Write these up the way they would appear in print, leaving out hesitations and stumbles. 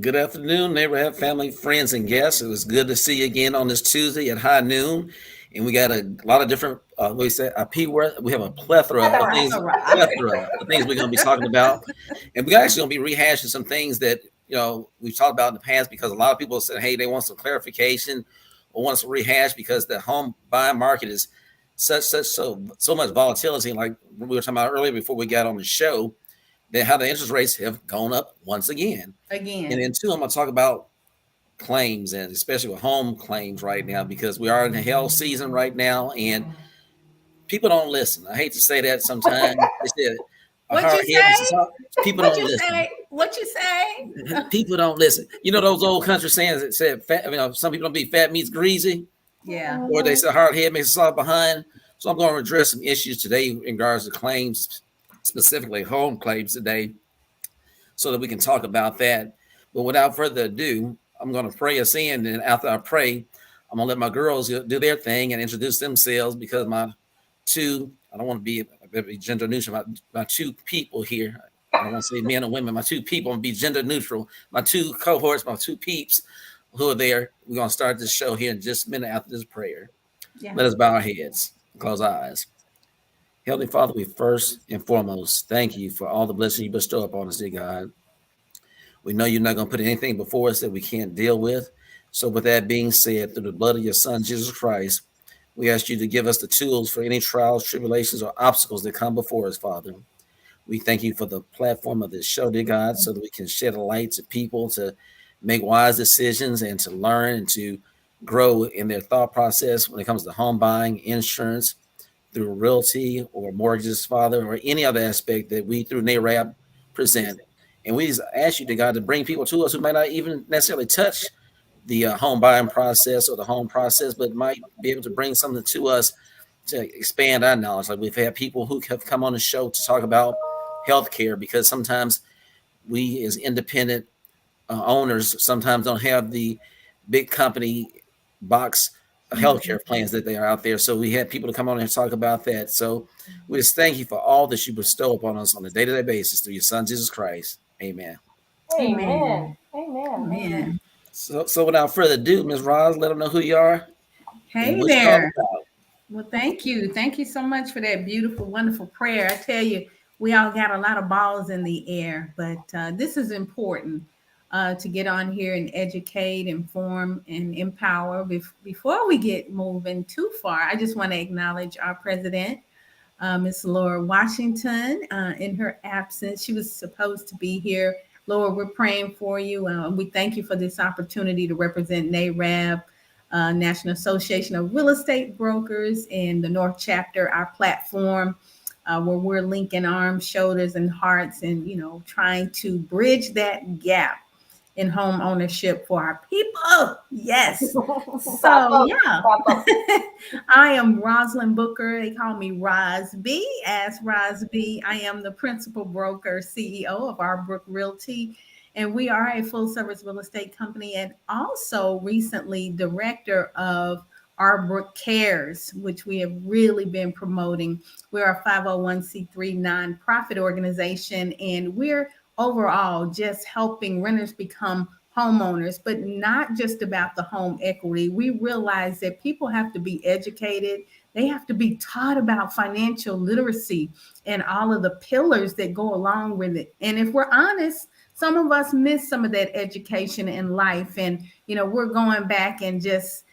Good afternoon, neighborhood, family, friends, and guests. It was good to see you again on this Tuesday at high noon. And we got a lot of different, what do you say, a P word. We have a Plethora. plethora of things we're going to be talking about. And we're actually going to be rehashing some things that, we've talked about in the past because a lot of people said, hey, they want some clarification or want some rehash because the home buying market is so much volatility. Like we were talking about earlier before we got on the show, that how the interest rates have gone up once again. And Again. then two, I'm going to talk about claims and especially with home claims right now because we are in the hell season right now and people don't listen. I hate to say that sometimes. They said a What hard you head makes say? a soft. People What don't you listen. say? What you say? People don't listen. You know those old country sayings that said, fat, some people don't be fat meats greasy, Yeah. or they say a hard head makes a soft behind. So I'm going to address some issues today in regards to claims, specifically home claims today, so that we can talk about that. But without further ado, I'm going to pray us in. And after I pray, I'm going to let my girls do their thing and introduce themselves because I don't want to be gender neutral, my two people here. I don't want to say men and women, my two people, I'm going to be gender neutral. My two cohorts, my two peeps who are there. We're going to start this show here in just a minute after this prayer. Yeah. Let us bow our heads, close our eyes. Heavenly Father, we first and foremost thank you for all the blessings you bestow upon us, dear God. We know you're not going to put anything before us that we can't deal with. So, with that being said, through the blood of your Son, Jesus Christ, we ask you to give us the tools for any trials, tribulations, or obstacles that come before us, Father. We thank you for the platform of this show, dear God, so that we can shed a light to people to make wise decisions and to learn and to grow in their thought process when it comes to home buying, insurance, through realty or mortgages, Father, or any other aspect that we through NARAB present. And we just ask you to God to bring people to us who might not even necessarily touch the home buying process or the home process, but might be able to bring something to us to expand our knowledge. Like we've had people who have come on the show to talk about healthcare because sometimes we as independent owners sometimes don't have the big company box Mhm. healthcare plans that they are out there. So we had people to come on and talk about that. So we just thank you for all that you bestow upon us on a day-to-day basis through your son Jesus Christ. Amen. Amen. Amen. Amen. Amen. Amen. So without further ado, Ms. Roz, let them know who you are and Hey what you're all there. about. Well, thank you. Thank you so much for that beautiful, wonderful prayer. I tell you, we all got a lot of balls in the air, but this is important to get on here and educate, inform, and empower. Before we get moving too far, I just want to acknowledge our president, Miss Laura Washington, in her absence. She was supposed to be here. Laura, we're praying for you. We thank you for this opportunity to represent NARAB, National Association of Real Estate Brokers, and the North Chapter, our platform. Where we're linking arms, shoulders, and hearts, and trying to bridge that gap in home ownership for our people. Yes. So Papa, yeah, Papa. I am Rosalind Booker. They call me Roz B. As Roz B, I am the principal broker CEO of our Brook Realty. And we are a full service real estate company and also recently director of our Brook Cares, which we have really been promoting. We're a 501c3 nonprofit organization, and we're overall just helping renters become homeowners, but not just about the home equity. We realize that people have to be educated. They have to be taught about financial literacy and all of the pillars that go along with it. And if we're honest, some of us miss some of that education in life. And, we're going back and just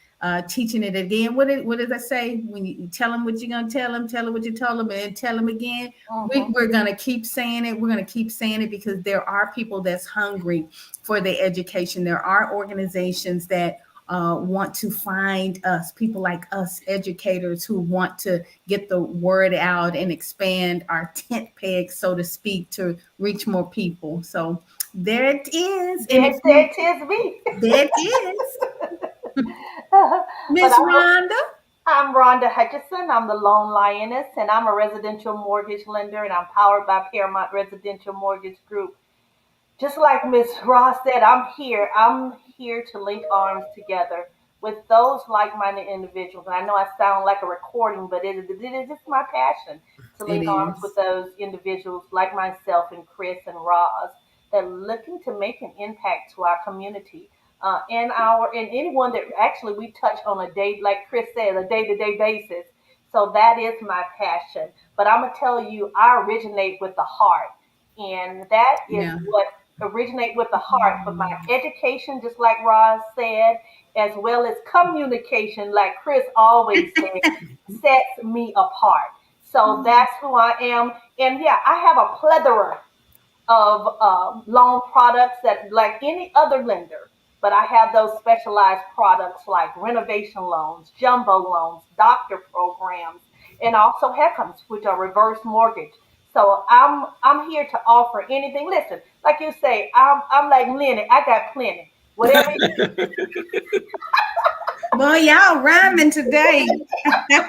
teaching it again. What did I say? When you tell them what you're going to tell them what you told them, and then tell them again. Mhm. We're going to keep saying it. We're going to keep saying it because there are people that's hungry for the education. There are organizations that want to find us, people like us, educators who want to get the word out and expand our tent peg, so to speak, to reach more people. So there it is. And if There you, it is me. there it is, But Miss Rhonda. I'm Rhonda Hutchison. I'm the Lone Lioness, and I'm a residential mortgage lender, and I'm powered by Paramount Residential Mortgage Group. Just like Miss Ross said, I'm here. I'm here to link arms together with those like-minded individuals. And I know I sound like a recording, but it is just my passion to It link arms with is. those individuals like myself and Chris and Roz that are looking to make an impact to our community. And anyone that actually we touch on a day, like Chris said, a day-to-day basis. So that is my passion. But I'm gonna tell you, I originate with the heart, and that is Yeah. what originate with the heart. But my education, just like Roz said, as well as communication, like Chris always said, sets me apart. So that's who I am. And yeah, I have a plethora of loan products that like any other lender, but I have those specialized products like renovation loans, jumbo loans, doctor programs, and also HECMs, which are reverse mortgage. So I'm here to offer anything. Listen, like you say, I'm like Lenny. I got plenty. Whatever Boy, y'all rhyming today. So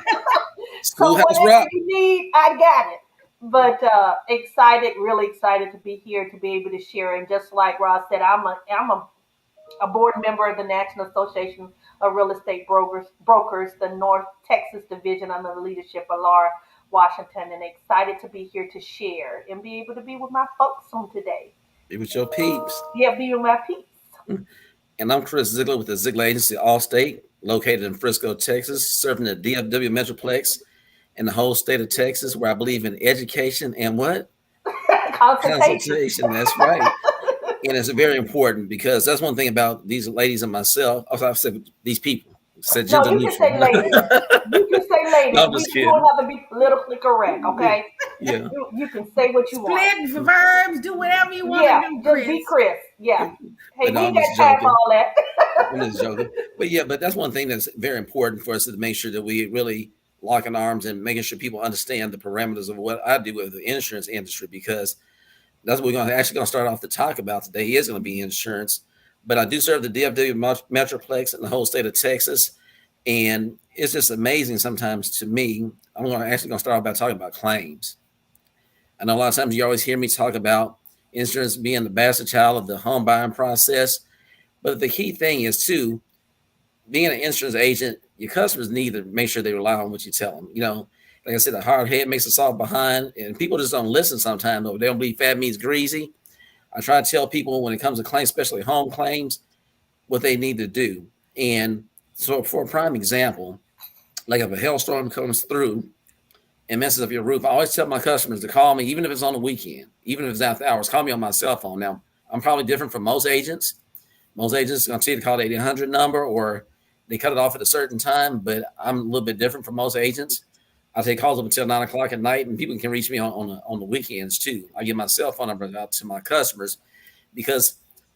Schoolhouse whatever Rock. you need, I got it. But excited, really excited to be here to be able to share. And just like Ross said, I'm a board member of the National Association of Real Estate Brokers, the North Texas Division under the leadership of Laura Washington, and excited to be here to share and be able to be with my folks on today. It was your peeps. Yeah, be with my peeps. And I'm Chris Ziegler with the Ziegler Agency Allstate, located in Frisco, Texas, serving the DFW Metroplex and the whole state of Texas, where I believe in education and what? Consultation. Consultation. That's right. And it's very important because that's one thing about these ladies and myself. Also, I've said these people, said No, gender you can neutral. say ladies. You can say No, ladies. I'm We just don't kidding. have to be politically correct, okay? Yeah. You can say what you want. Split verbs, do whatever you want Yeah, to do, just be Chris. Chris. Yeah. Hey, But we no, I'm ain't just got time for joking. all that. I'm just joking. But yeah, but that's one thing that's very important for us to make sure that we really lock in arms and making sure people understand the parameters of what I do with the insurance industry, because that's what we're going to start off to talk about today is going to be insurance. But I do serve the DFW Metroplex and the whole state of Texas. And it's just amazing sometimes to me. I'm going to start off by talking about claims. I know a lot of times you always hear me talk about insurance being the bastard child of the home buying process. But the key thing is, too, being an insurance agent, your customers need to make sure they rely on what you tell them. Like I said, a hard head makes a soft behind, and people just don't listen sometimes. Though they don't believe fat means greasy. I try to tell people when it comes to claims, especially home claims, what they need to do. And so, for a prime example, like if a hailstorm comes through and messes up your roof, I always tell my customers to call me, even if it's on the weekend, even if it's after hours. Call me on my cell phone. Now, I'm probably different from most agents. Most agents are going to see to call the 800 number, or they cut it off at a certain time, but I'm a little bit different from most agents. I take calls up until 9 o'clock at night, and people can reach me on the weekends too. I give my cell phone number out to my customers because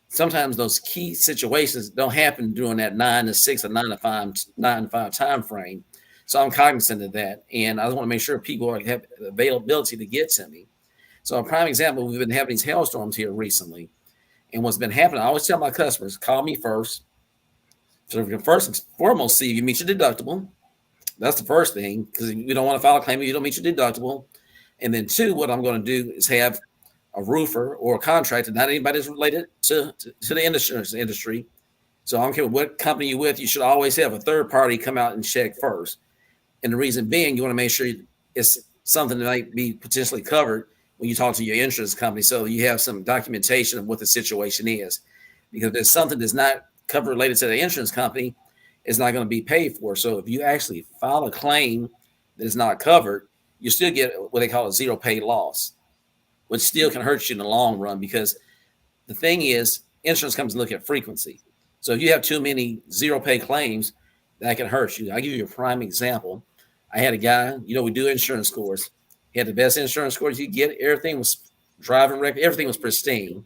sometimes those key situations don't happen during that 9 to 6 or 9 to 5 time frame. So I'm cognizant of that, and I want to make sure people have availability to get to me. So a prime example, we've been having these hailstorms here recently. And what's been happening, I always tell my customers, call me first. So we can first and foremost see if you meet your deductible. That's the first thing, because you don't want to file a claim if you don't meet your deductible. And then two, what I'm going to do is have a roofer or a contractor, not anybody that's related to the insurance industry. So I don't care what company you're with, you should always have a third party come out and check first. And the reason being, you want to make sure it's something that might be potentially covered when you talk to your insurance company, so you have some documentation of what the situation is. Because if there's something that's not covered related to the insurance company, it's not going to be paid for. So if you actually file a claim that is not covered, you still get what they call a zero pay loss, which still can hurt you in the long run, because the thing is, insurance companies look at frequency. So if you have too many zero pay claims, that can hurt you. I'll give you a prime example. I had a guy, we do insurance scores. He had the best insurance scores you get. Everything was driving record. Everything was pristine.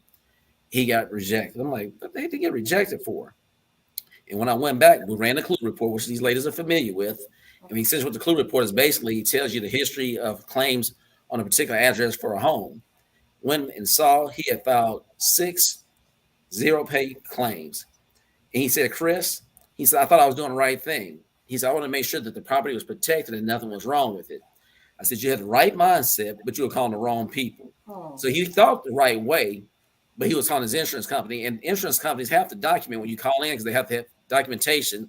He got rejected. I'm like, what the heck did he get rejected for? And when I went back, we ran the clue report, which these ladies are familiar with. And essentially what the clue report is basically, it tells you the history of claims on a particular address for a home. Went and saw he had filed 6 zero pay claims. And he said, Chris, he said, I thought I was doing the right thing. He said, I want to make sure that the property was protected and nothing was wrong with it. I said, you had the right mindset, but you were calling the wrong people. So he thought the right way, but he was calling his insurance company. And insurance companies have to document when you call in, because they have to have documentation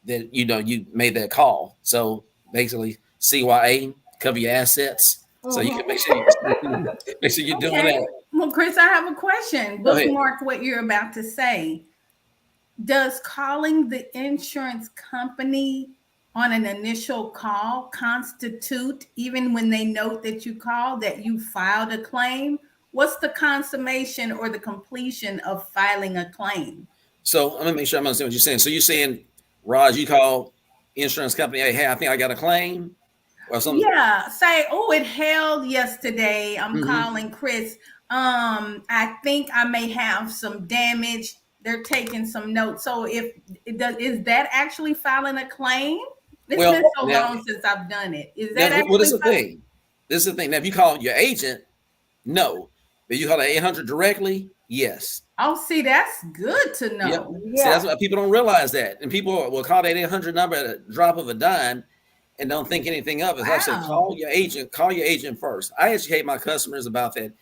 that you made that call. So basically, CYA, cover your assets. So you can make sure you're doing Okay. that. Well, Chris, I have a question. Go ahead. Bookmark what you're about to say. Does calling the insurance company on an initial call constitute, even when they note that you called, that you filed a claim? What's the consummation or the completion of filing a claim? So I'm gonna make sure I'm understanding what you're saying. So you're saying, Raj, you call insurance company, hey, I think I got a claim or something. Yeah, say, oh, it held yesterday. I'm Mm-hmm. calling Chris. I think I may have some damage. They're taking some notes. So if it does, is that actually filing a claim? It's been Well, so now, long since I've done it. Is now, that what is actually the thing? This is the thing. Now, if you call your agent, no. But you call the 800 directly, yes. Oh, see, that's good to Yep. know. See, Yeah. that's what people don't realize that. And people will call that 800 number at a drop of a dime and don't think anything of it. As I said, Wow. call your agent first. I educate my customers about that.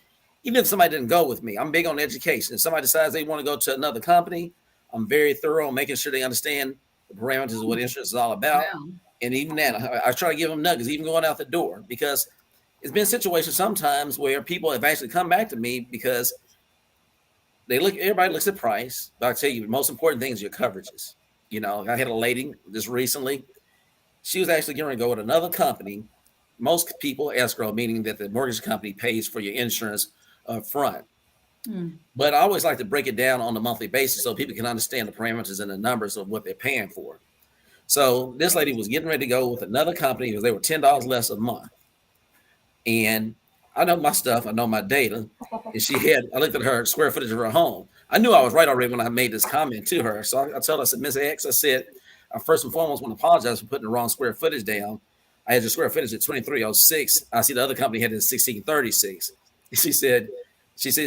Even if somebody didn't go with me, I'm big on education. If somebody decides they want to go to another company, I'm very thorough on making sure they understand the parameters of what insurance is all about. Wow. And even that, I try to give them nuggets, even going out the door, because it's been situations sometimes where people have actually come back to me because everybody looks at price, but I tell you, the most important thing is your coverages. I had a lady just recently. She was actually going to go with another company. Most people escrow, meaning that the mortgage company pays for your insurance up front. Hmm. But I always like to break it down on a monthly basis so people can understand the parameters and the numbers of what they're paying for. So this lady was getting ready to go with another company because they were $10 less a month. And I know my stuff, I know my data. And I looked at her square footage of her home. I knew I was right already when I made this comment to her. So I told her, I said, Miss X, I said, I first and foremost want to apologize for putting the wrong square footage down. I had your square footage at 2306. I see the other company had it at 1636. She said,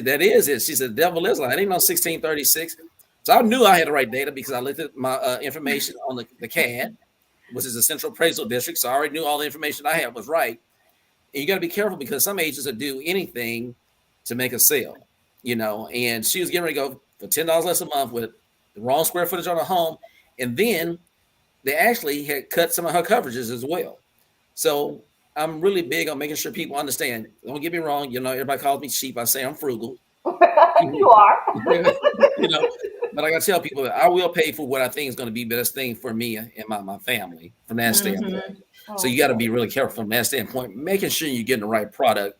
that is it. She said, the devil is like, it ain't no 1636. So I knew I had the right data because I looked at my information on the CAD, which is the Central Appraisal District. So I already knew all the information I had was right. And you got to be careful because some agents will do anything to make a sale, And she was getting ready to go for $10 less a month with the wrong square footage on her home, and then they actually had cut some of her coverages as well. So I'm really big on making sure people understand. Don't get me wrong, everybody calls me cheap. I say I'm frugal, You are. you know. But I got to tell people that I will pay for what I think is going to be the best thing for me and my family from that standpoint. Mm-hmm. So you got to be really careful from that standpoint, making sure you're getting the right the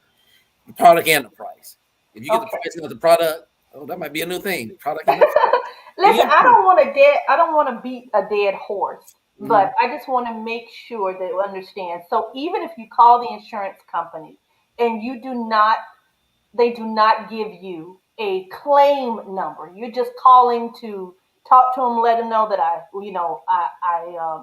product and the price. If you get the Okay. price and not the product, oh, that might be a new thing. Product and the price. Listen, Be careful. I don't want to beat a dead horse, Mm-hmm. but I just want to make sure that you understand. So even if you call the insurance company and they do not give you a claim number. You're just calling to talk to them, let them know that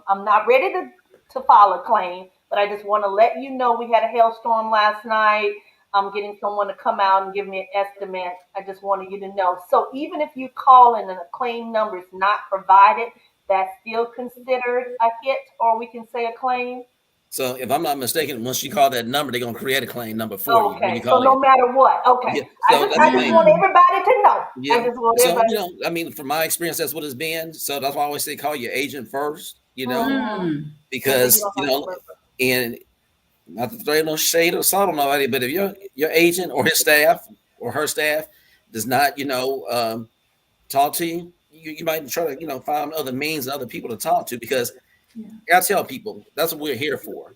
I'm not ready to file a claim, but I just want to let you know we had a hailstorm last night. I'm getting someone to come out and give me an estimate. I just wanted you to know. So even if you call and a claim number is not provided, that's still considered a hit, or we can say a claim. So if I'm not mistaken, once you call that number, they're gonna create a claim number for you when you Okay, so call no in. matter what, okay. Yeah. So that's I the just thing. want Mm. everybody to know. I Yeah. just want So everybody. I mean, from my experience, that's what it's been. So that's why I always say call your agent first. Mm-hmm. Mm. And then you Because don't have to worry. and not to throw no shade or salt on nobody, but if your agent or his staff or her staff does not, talk to you, you might try to, find other means and other people to talk to because Yeah. I tell people that's what we're here for.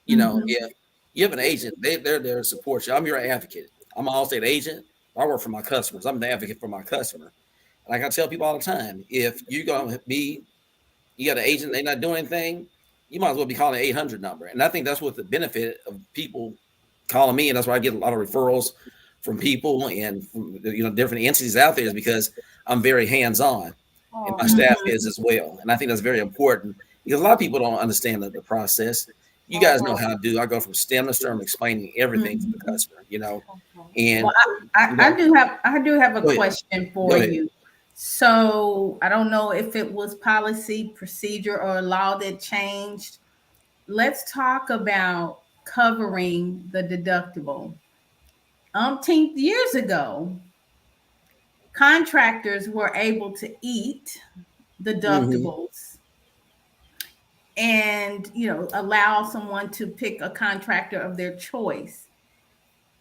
Mm-hmm. If you have an agent, they're there to support you. I'm your advocate. I'm an all-state agent. I work for my customers. I'm the advocate for my customer. Like I tell people all the time, if you're gonna be you got an agent, they're not doing anything, you might as well be calling an 800 number. And I think that's what the benefit of people calling me, and that's why I get a lot of referrals from people and from, different entities out there is because I'm very hands-on and my Mm-hmm. staff Mm-hmm. is as well. And I think that's very important because a lot of people don't understand the process. You guys know Mm-hmm. how to do. I go from stem to stern, explaining everything to the Mm-hmm. customer. Well, And I do have a go ahead, question go for ahead. you. So I don't know if it was policy, procedure, or law that changed. Let's talk about covering the deductible. Umpteenth years ago, contractors were able to eat Mm-hmm. deductibles and allow someone to pick a contractor of their choice.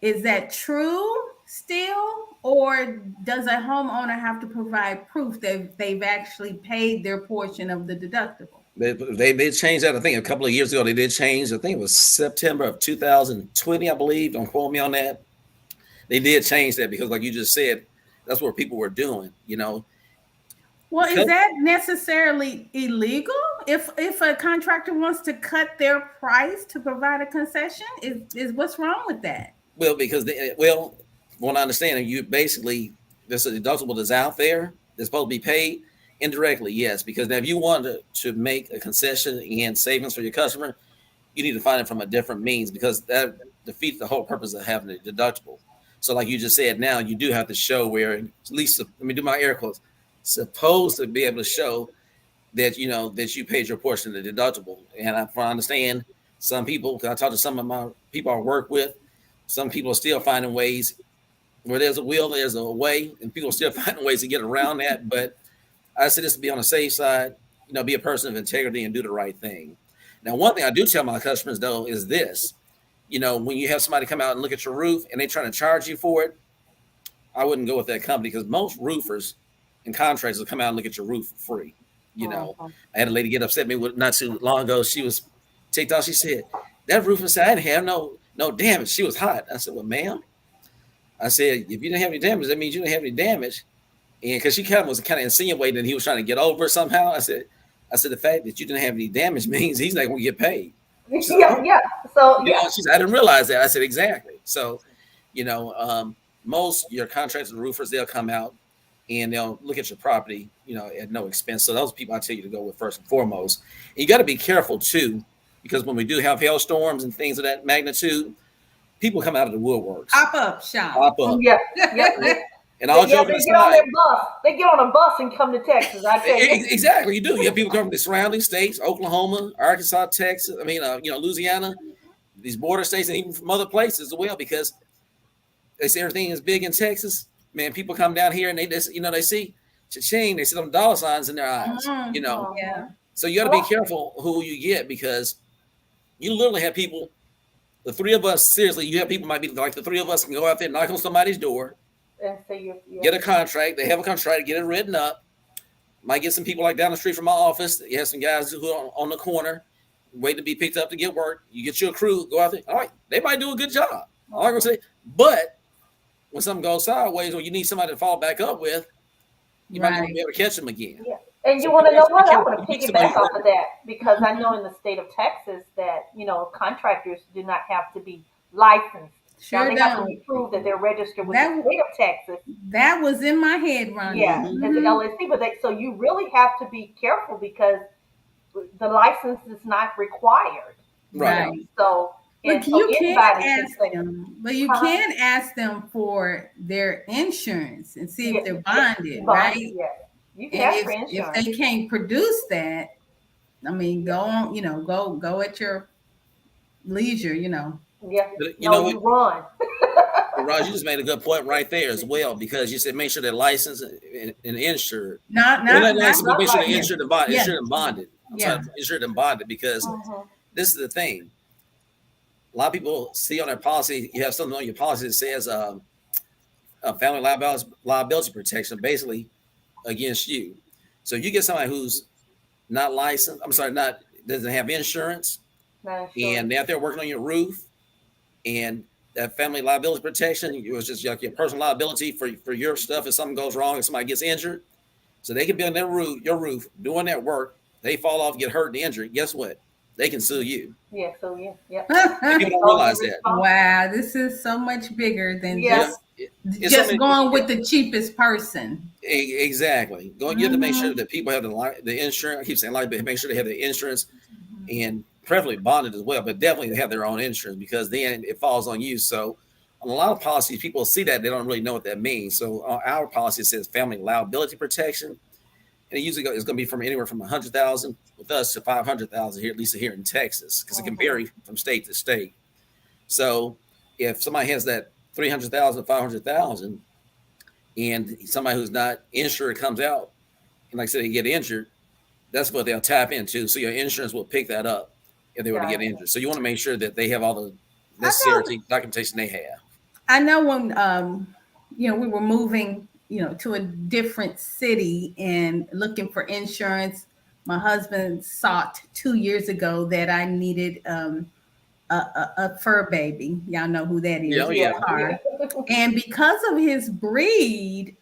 Is that true still? Or does a homeowner have to provide proof that they've actually paid their portion of the deductible? They did change that. I think a couple of years ago they did change. I think it was September of 2020, I believe. Don't quote me on that. They did change that because, like you just said, that's what people were doing. Well, is Because that necessarily illegal? If a contractor wants to cut their price to provide a concession, is what's wrong with that? well, what I understand, you basically there's a deductible that's out there that's supposed to be paid indirectly. Yes, because now if you want to make a concession and savings for your customer, you need to find it from a different means because that defeats the whole purpose of having a deductible. So, like you just said, now you do have to show where at least let me do my air quotes, supposed to be able to show that that you paid your portion of the deductible. And I understand some people. I talk to some of my people I work with. Some people are still finding ways where there's a will, there's a way, and people are still finding ways to get around that. But I say this to be on the safe side. Be a person of integrity and do the right thing. Now, one thing I do tell my customers though is this: when you have somebody come out and look at your roof and they're trying to charge you for it, I wouldn't go with that company because most roofers and contractors will come out and look at your roof for free. I had a lady get upset at me not too long ago. She was ticked off. She said, "That roofer said I didn't have no damage. She was hot." I said, "Well, ma'am," I said, "if you didn't have any damage, that means you didn't have any damage." And because she was kind of insinuating that he was trying to get over somehow, I said, the fact that you didn't have any damage means he's not going to get paid. She said, Yeah, "Oh." yeah. So yeah, She said, "I didn't realize that." I said, "Exactly." So, most your contractors and roofers, they'll come out and they'll look at your property, at no expense. So those people I tell you to go with first and foremost. And you got to be careful too, because when we do have hailstorms and things of that magnitude, people come out of the woodworks, Pop up shop. pop up. yeah, yeah. And all Yeah, joking they get on aside, their bus. They get on a bus and come to Texas. I tell you. exactly, you do. You have people come from the surrounding states, Oklahoma, Arkansas, Texas. I mean, Louisiana, these border states, and even from other places as well, because they say everything is big in Texas. Man, people come down here and they just, they see cha-ching, they see them dollar signs in their eyes, Yeah. So you got to be careful who you get because you literally have people, the three of us, seriously, you have people might be like the three of us can go out there, knock on somebody's door, And so yeah. get a contract. They have a contract, get it written up. Might get some people like down the street from my office. You have some guys who are on the corner, wait to be picked up to get work. You get your crew, go out there. All right, they might do a good job. All I'm gonna say, but when something goes sideways or you need somebody to fall back up with, you might not be able to catch them again. Yeah. And So you want to you know have to be what? I careful. want to You need somebody piggyback off of that because I Mhm. know in the state of Texas that, contractors do not have to be licensed. Now Sure they have to don't. prove that they're registered with the That state of Texas. that was in my head, Rhonda. Yeah, as an LLC, but so you really have to be careful because the license is not required. Right. Right. So and But so you can anybody can ask say, them, but you huh? can ask them for their insurance and see if Yeah, they're yeah, bonded, bond, right? yeah. You can And ask for if insurance. they can't produce that, I mean, Yeah, go on, go at your leisure. yeah. But you No, know what, you run. Raj, you just made a good point right there as well because you said make sure they're licensed and insured. Not Well, not not not licensed, but make sure they're yeah, yeah, insured and bonded. I'm sorry, yeah. insured and bonded because Hmm. this is the thing. A lot of people see on their policy, you have something on your policy that says family liability protection, basically against you. So you get somebody who's not licensed, I'm sorry, not doesn't have insurance, Not and insurance. they're out there working on your roof, and that family liability protection, it was just like your personal liability for your stuff if something goes wrong, if somebody gets injured. So they can be on your roof doing that work. They fall off, get hurt, and injured. Guess what? They can sue you. Yeah, so yeah, yeah. And They people don't totally realize that. responsible. Wow, this is so much bigger than Yeah. Yeah, just it's so just many. going with the cheapest person. Exactly. You have to make sure Mhm. that people have the insurance. I keep saying like, but make sure they have the insurance and preferably bonded as well, but definitely have their own insurance because then it falls on you. So on a lot of policies, people see that they don't really know what that means. So on our policy says family liability protection, and it usually it's going to be from anywhere from 100,000 with us to 500,000 here, at least here in Texas, because it can Hmm. vary from state to state. So if somebody has that 300,000, 500,000, and somebody who's not insured comes out, and like I said, they get injured, that's what they'll tap into. So your insurance will pick that up if they were to get Gotcha. injured. So you want to make sure that they have all the I know necessary documentation they have. I know when we were moving, to a different city and looking for insurance. My husband sought 2 years ago that I needed a fur baby. Y'all know who that Yeah, is, oh, with Yeah, yeah. the car. yeah. And because of his breed,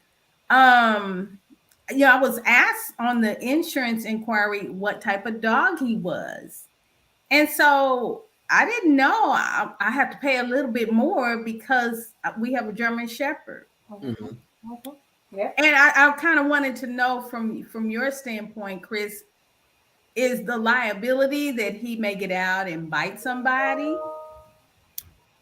um, I was asked on the insurance inquiry what type of dog he was. And so I didn't know I have to pay a little bit more because we have a German Shepherd. Hmm. Mhm. Yeah. And I kind of wanted to know from your standpoint, Chris, is the liability that he may get out and bite somebody?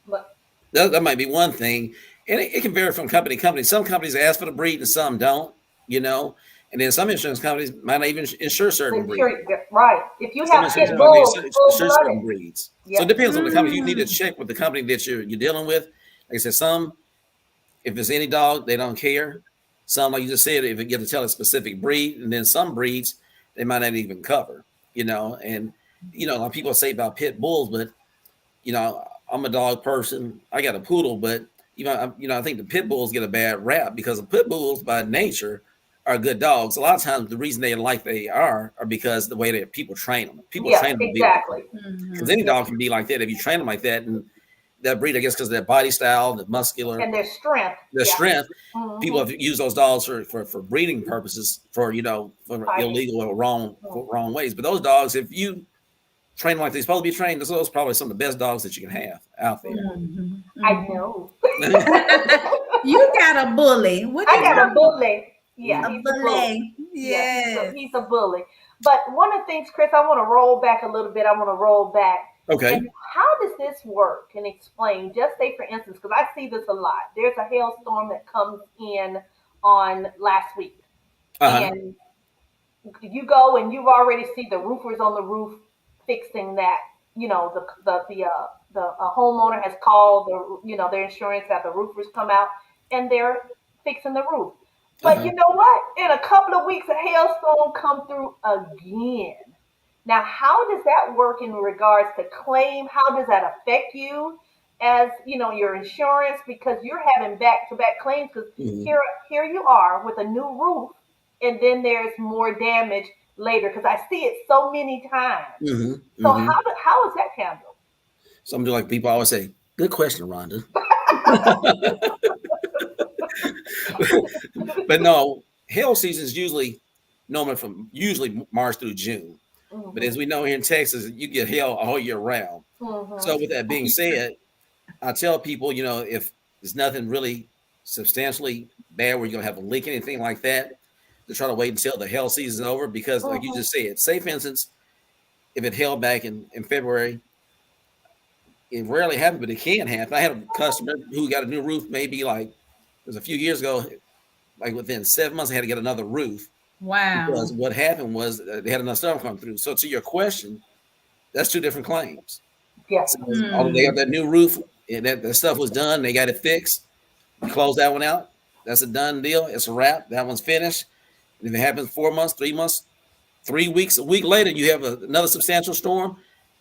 But That might be one thing, and it can vary from company to company. Some companies ask for the breed, and some don't. You know, and then some insurance companies might not even insure certain make sure breeds. you get right. If you Some have insurance pit Mm. companies bulls, full insure blooded. certain breeds. So it Yep. depends on the company. You need to Mm. check with the company that you're dealing with. Like I said, some, if it's any dog, they don't care. Some, like you just said, if it get to tell a specific breed, and then some breeds they might not even cover. And like people say about pit bulls, but I'm a dog person. I got a poodle, but I think the pit bulls get a bad rap because the pit bulls by nature are good dogs. A lot of times the reason they are because the way that people train them. People Yeah. train them to be like that. Exactly. Because Mhm. any Yeah. dog can be like that if you train them like that. And that breed, I guess, because of their body style, the muscular, And their strength. the Yeah. strength, people Mm-hmm. have used those dogs for breeding purposes, for Fighting. illegal or wrong Mm. for wrong ways. But those dogs, if you train them like they're supposed to be trained, those are probably some of the best dogs that you can have out there. Mhm. I Mhm. know. You got a bully. What I did got a you? bully. Yeah, A Mhm. he's a bully. bully. Yeah, Yes. he's a bully. But one of the things, Chris, I want to roll back a little bit. I want to roll back. Okay. And how does this work? And explain. Just say, for instance, because I see this a lot. There's a hailstorm that comes in on last week, Uh huh. and you go and you've already see the roofers on the roof fixing that. The homeowner has called their insurance, that the roofers come out and they're fixing the roof. Uh But huh. you know what? In a couple of weeks, a hailstorm come through again. Now, how does that work in regards to claim? How does that affect you as your insurance? Because you're having back-to-back claims. Because Hmm. here you are with a new roof, and then there's more damage later. Because I see it so many times. Hmm. So Hmm. how is that handled? Some do, like people always say, "Good question, Rhonda." But no, hail season is usually normal from usually March through June. But as Mhm. we know here in Texas, you get hail all year round. So Mhm. with that being said, I tell people, if there's nothing really substantially bad where you're gonna have a leak, anything like that, to try to wait until the hail season's over. Because like you Mhm. just said, say for instance, if it hailed back in February, it rarely happens, but it can happen. I had a customer who got a new roof maybe like it was a few years ago, like within 7 months, they had to get another roof Wow. because what happened was they had enough storm come through. So to your question, that's two different claims. Yes. So although they got Hmm. that new roof and that stuff was done, they got it fixed. You close that one out. That's a done deal. It's a wrap. That one's finished. And if it happens 4 months, 3 months, 3 weeks, a week later, you have another substantial storm,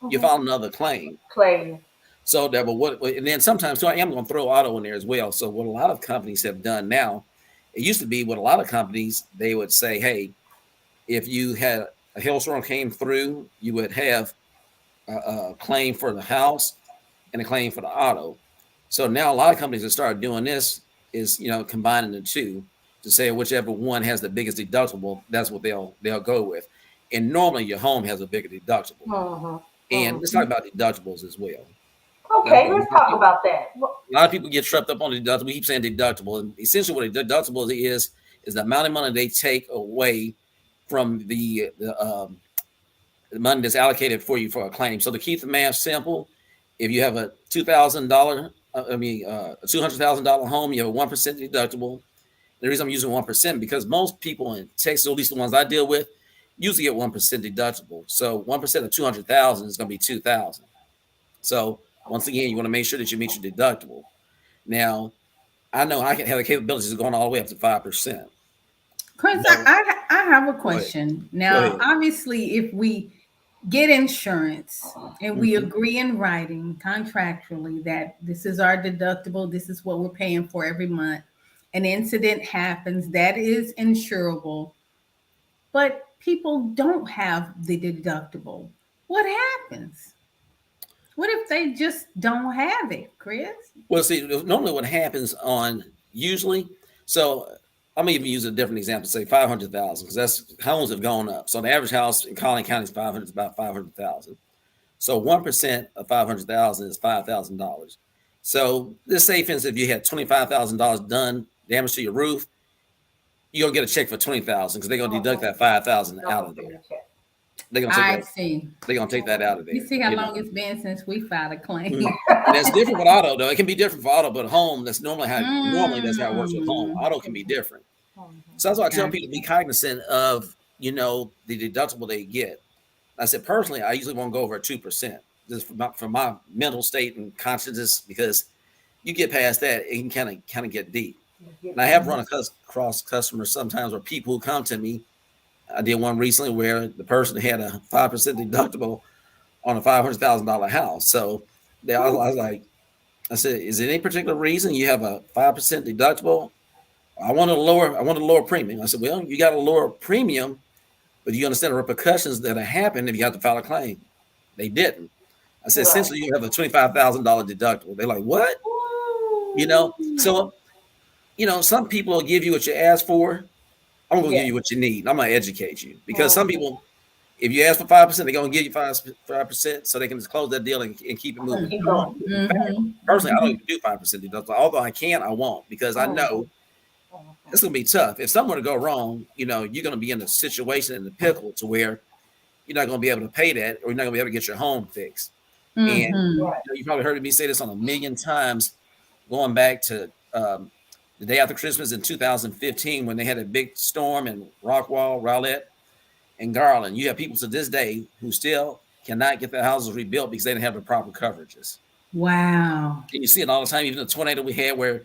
you Mhm. file another claim. Claim. So that, but and then sometimes too, I am going to throw auto in there as well. So what a lot of companies have done now, it used to be what a lot of companies, they would say, hey, if you had a hailstorm came through, you would have a claim for the house and a claim for the auto. So now a lot of companies have started doing this is combining the two to say whichever one has the biggest deductible, that's what they'll go with. And normally your home has a bigger deductible. Mhm. And Mhm. let's talk about deductibles as well. Now, Okay, let's talk about that. a lot of people get tripped up on the deductible. We keep saying deductible, and essentially what a deductible is the amount of money they take away from the money that's allocated for you for a claim. So to keep the math simple, if you have a $2,000, a $200,000 home, you have a 1% deductible. The reason I'm using 1% because most people in Texas, or at least the ones I deal with, usually get 1% deductible. So 1% of 200,000 is going to be 2,000. So once again, you want to make sure that you meet your deductible. Now, I know I can have the capabilities of going all the way up to 5%. Chris, No, I have a go ahead. question. Go Now, ahead. obviously, if we get insurance, and we Mhm. agree in writing contractually that this is our deductible, this is what we're paying for every month. An incident happens that is insurable, but people don't have the deductible. What happens? What if they just don't have it, Chris? Well, see, normally what happens on usually, so I'm gonna even use a different example. Say 500,000, because that's homes have gone up. So the average house in Collin County is 500, is about 500,000. So 1% of 500,000 is $5,000. So this say, for instance, if you had $25,000 done damage to your roof, you're gonna get a check for 20,000 because they're gonna deduct that 5,000 out Double of from there. the check. They're gonna take I that. see. They're gonna take that out of You there. see how long it's been since we filed a claim. Mhm. And that's different with auto, though. It can be different for auto, but home, that's normally that's how it works with home. Mm, Auto can be different. Mhm. So that's why I tell people to be gotcha. cognizant of, the deductible they get. I said personally, I usually won't go over 2%, just for my mental state and consciousness, because you get past that, it can kind of get deep. And I have run across customers sometimes, or people who come to me. I did one recently where the person had a 5% deductible on a $500,000 house. So I was like, I said, is there any particular reason you have a 5% deductible? I want a lower premium. I said, well, you got a lower premium, but you understand the repercussions that happen if you have to file a claim. They didn't. I said, Right. essentially, you have a $25,000 deductible. They're like, what? So some people will give you what you ask for. I'm going to give Yes. you what you need. I'm going to educate you, because some Mhm. people, if you ask for 5%, they're going to give you 5%, so they can just close that deal and keep it moving. Keep Mm-hmm, going. In fact, mm-hmm, personally, I don't mm-hmm. even do 5% deductible. Although I can, I won't, because I Mhm. know Mhm. it's going to be tough. If something were to go wrong, you're going to be in a situation, in the pickle, to where you're not going to be able to pay that, or you're not going to be able to get your home fixed. And Mm-hmm. Right. you probably heard me say this on a million times, going back to the day after Christmas in 2015, when they had a big storm in Rockwall, Rowlett, and Garland. You have people to this day who still cannot get their houses rebuilt because they didn't have the proper coverages. Wow. And you see it all the time, even the tornado we had where,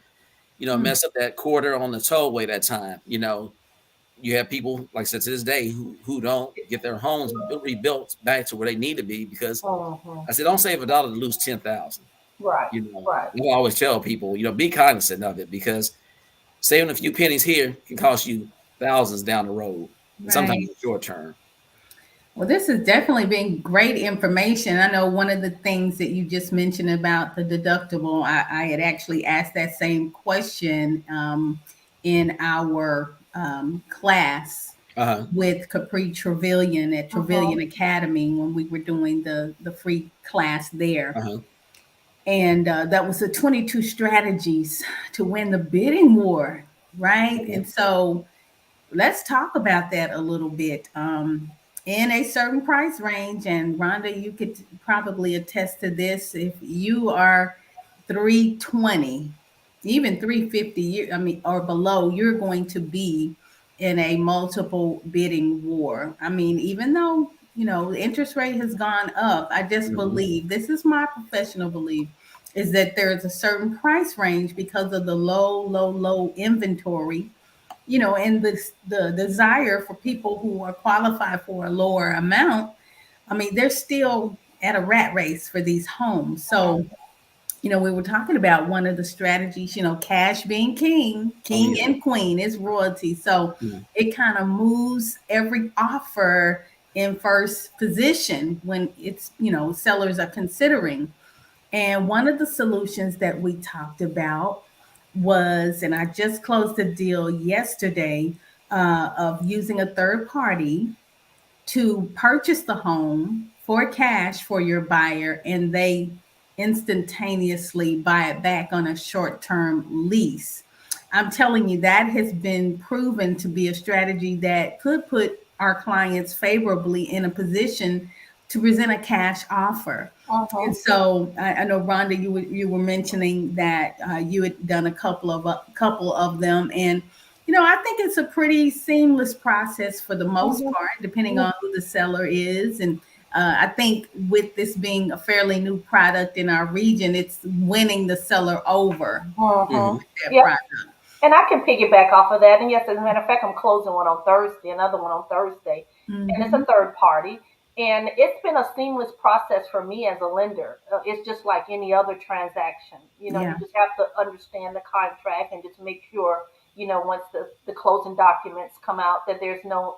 Mm. messed up that quarter on the tollway that time. You have people, like I said, to this day who don't get their homes rebuilt back to where they need to be, because Mhm. I said, don't save a dollar to lose 10,000. Right. Right. I always tell people, be cognizant of it, because saving a few pennies here can cost you thousands down the road, and sometimes Right. in the short term. Well, this has definitely been great information. I know one of the things that you just mentioned about the deductible, I had actually asked that same question in our class Uh huh. with Capri Trevelyan at Mhm. Trevelyan Academy when we were doing the free class there. Uh huh. And that was the 22 strategies to win the bidding war, right? Uh-huh. And so let's talk about that a little bit. In a certain price range, and Rhonda, you could probably attest to this. If you are 320, even 350, I mean, or below, you're going to be in a multiple bidding war. I mean, even though the interest rate has gone up, I just Mm-hmm. believe, this is my professional belief, is that there is a certain price range because of the low inventory, and the desire for people who are qualified for a lower amount. I mean, they're still at a rat race for these homes. So, we were talking about one of the strategies, cash being king, Oh king yeah. and queen is royalty. So Mm-hmm. it kind of moves every offer in first position when it's, sellers are considering. And one of the solutions that we talked about was, and I just closed a deal yesterday, of using a third party to purchase the home for cash for your buyer, and they instantaneously buy it back on a short term lease. I'm telling you, that has been proven to be a strategy that could put our clients favorably in a position to present a cash offer. And Mhm. so I know, Rhonda, you were mentioning that you had done a couple of them, and I think it's a pretty seamless process for the most Mhm. part, depending Mhm. on who the seller is. And I think with this being a fairly new product in our region, it's winning the seller over Mhm. Mm-hmm. with that Yep. product. And I can piggyback off of that. And yes, as a matter of fact, I'm closing one on Thursday, another one on Thursday, and it's a Hmm. third party. And it's been a seamless process for me as a lender. It's just like any other transaction. You Yeah. just have to understand the contract and just make sure, once the closing documents come out, that there's no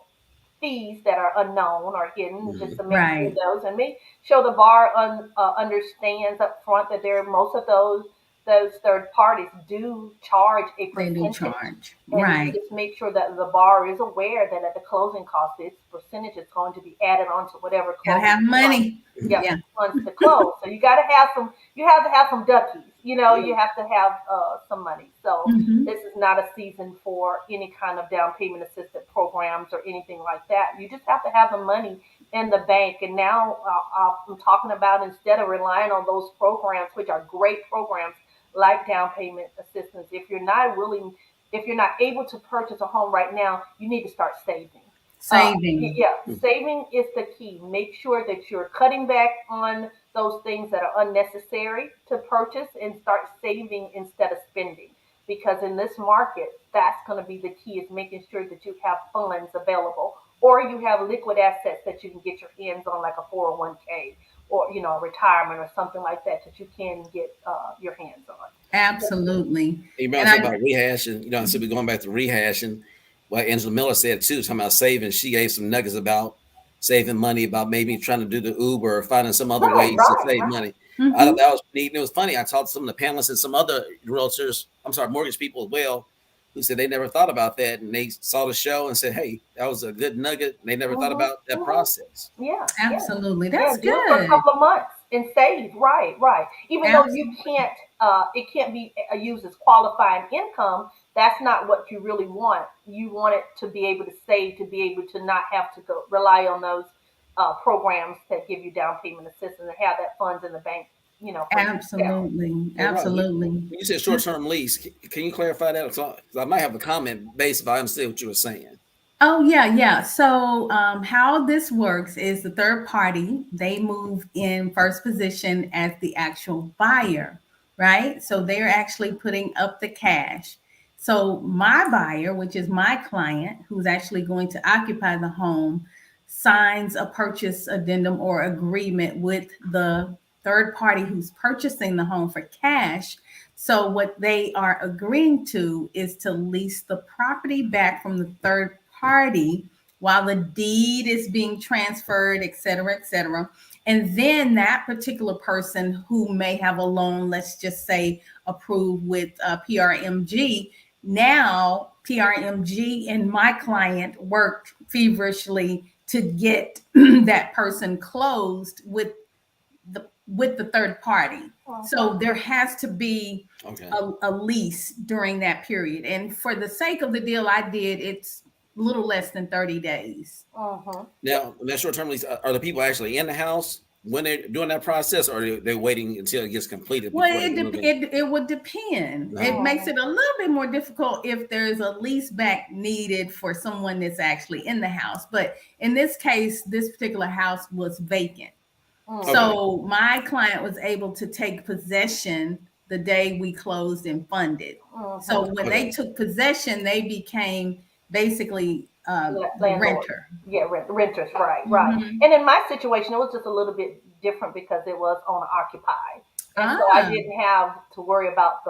fees that are unknown or hidden, just Mhm. to make sure Right. those, and make sure the bar understands up front that most of those third parties do charge a They do percentage, charge. and you Right. just make sure that the bar is aware that at the closing cost, this percentage is going to be added on to whatever Gotta closing have money. yeah, Yeah. funds to close. So you got to have some. You have to have some duckies. Yeah. You have to have some money. So Hmm. this is not a season for any kind of down payment assistance programs or anything like that. You just have to have the money in the bank. And now I'm talking about, instead of relying on those programs, which are great programs like down payment assistance, if you're not able to purchase a home right now, you need to start saving. Saving. Yeah, saving is the key. Make sure that you're cutting back on those things that are unnecessary to purchase and start saving instead of spending. Because in this market, that's going to be the key, is making sure that you have funds available, or you have liquid assets that you can get your hands on, like a 401k, or retirement or something like that, that you can get your hands on. Absolutely. You And remember I I, said about rehashing, I said we're going back to rehashing what Angela Miller said too, talking about saving. She gave some nuggets about saving money, about maybe trying to do the Uber or finding some other Right, ways to right, save right. money. I thought mhm. that was neat. And it was funny. I talked to some of the panelists and some other realtors, I'm sorry, mortgage people as well, who said they never thought about that. And they saw the show and said, hey, that was a good nugget. They never thought Mhm, about that mhm. process. Yeah, yeah. Absolutely. Yeah, That's do it for a good. couple of months and save. Right, right. Even though Absolutely. it can't be used as qualifying income. That's not what you really want. You want it to be able to save, to be able to not have to go rely on those programs that give you down payment assistance, and have that funds in the bank, for you. Yeah. Absolutely. Hey, Ross, when Absolutely. you said short term lease, can you clarify that? 'Cause I might have a comment based if I understand what you were saying. Oh, yeah, yeah. So, how this works is the third party, they move in first position as the actual buyer, right? So they're actually putting up the cash. So my buyer, which is my client, who's actually going to occupy the home, signs a purchase addendum or agreement with the third party who's purchasing the home for cash. So what they are agreeing to is to lease the property back from the third party while the deed is being transferred, et cetera, et cetera. And then that particular person who may have a loan, let's just say approved with PRMG, now PRMG and my client worked feverishly to get that person closed with the third party. Uh-huh. So there has to be Okay. a lease during that period. And for the sake of the deal I did, it's a little less than 30 days. Uh-huh. Yeah. Now, that short term lease, are the people actually in the house when they're doing that process, or they're waiting until it gets completed Well, before they can move in? it would depend. It No. makes Uh-huh. it a little bit more difficult if there's a lease back needed for someone that's actually in the house. But in this case, this particular house was vacant. Okay. So my client was able to take possession the day we closed and funded. Uh-huh. So when they Okay. took possession, they became basically the Landlord. renter. Yeah, renters, right, right. Hmm. And in my situation, it was just a little bit different because it was owner occupied, and so I Ah, didn't have to worry about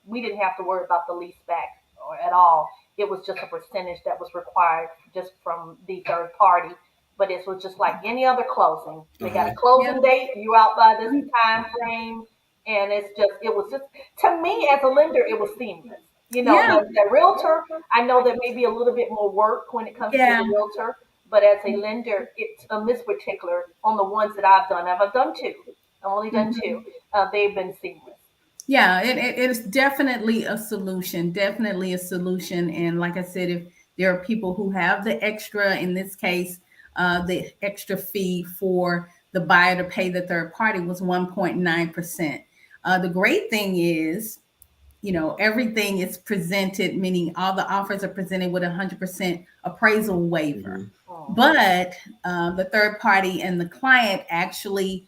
we didn't have to worry about the lease back or at all. It was just a percentage that was required just from the third party. But it was just like any other closing. They got a Uh-huh. closing yeah, date. You out by this time frame, and it was just, to me as a lender, it was seamless. yeah, The realtor, I know that may be a little bit more work when it comes to yeah. the realtor, but as a lender, it's on this particular, on the ones that I've done two. I've only done two. Mhm. They've been seamless. Yeah, it is definitely a solution, definitely a solution. And like I said, if there are people who have the extra, in this case, the extra fee for the buyer to pay the third party was 1.9%. The great thing is, everything is presented, meaning all the offers are presented with 100% appraisal waiver. Hmm. Uh-huh. But the third party and the client actually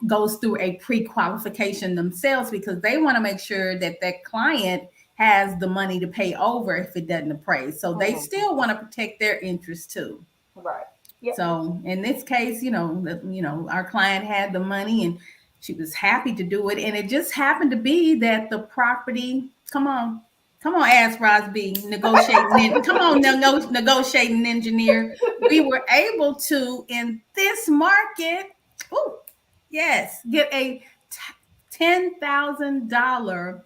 goes through a pre-qualification themselves because they want to make sure that that client has the money to pay over if it doesn't appraise. So they Mhm. still want to protect their interest too. Right. Yep. So in this case, our client had the money and she was happy to do it. And it just happened to be that the property, come on, ask Rosby, come on, negotiating engineer. We were able to, in this market, oh, yes, get a $10,000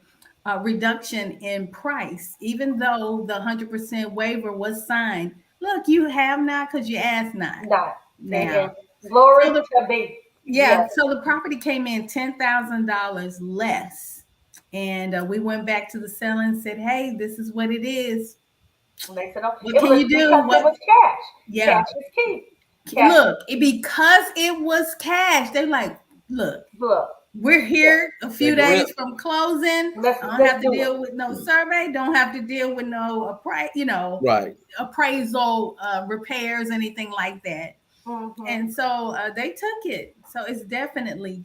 reduction in price, even though the 100% waiver was signed. Look, you have not because you asked not. Not. And Now, glory so the to be. yeah, Yes. so the property came in $10,000 less, and we went back to the seller and said, "Hey, this is what it is. And they said, oh, What it can was you do? because it What? was cash. Yeah, Cash is key. Cash is, look, because it was cash. They're like, look, look, we're yeah, here a Take few the days risk. from closing. I don't let's have to do it. deal with no Mm. survey. Don't have to deal with no Right. appraisal, repairs, anything like that. Hmm. And so they took it. So it's definitely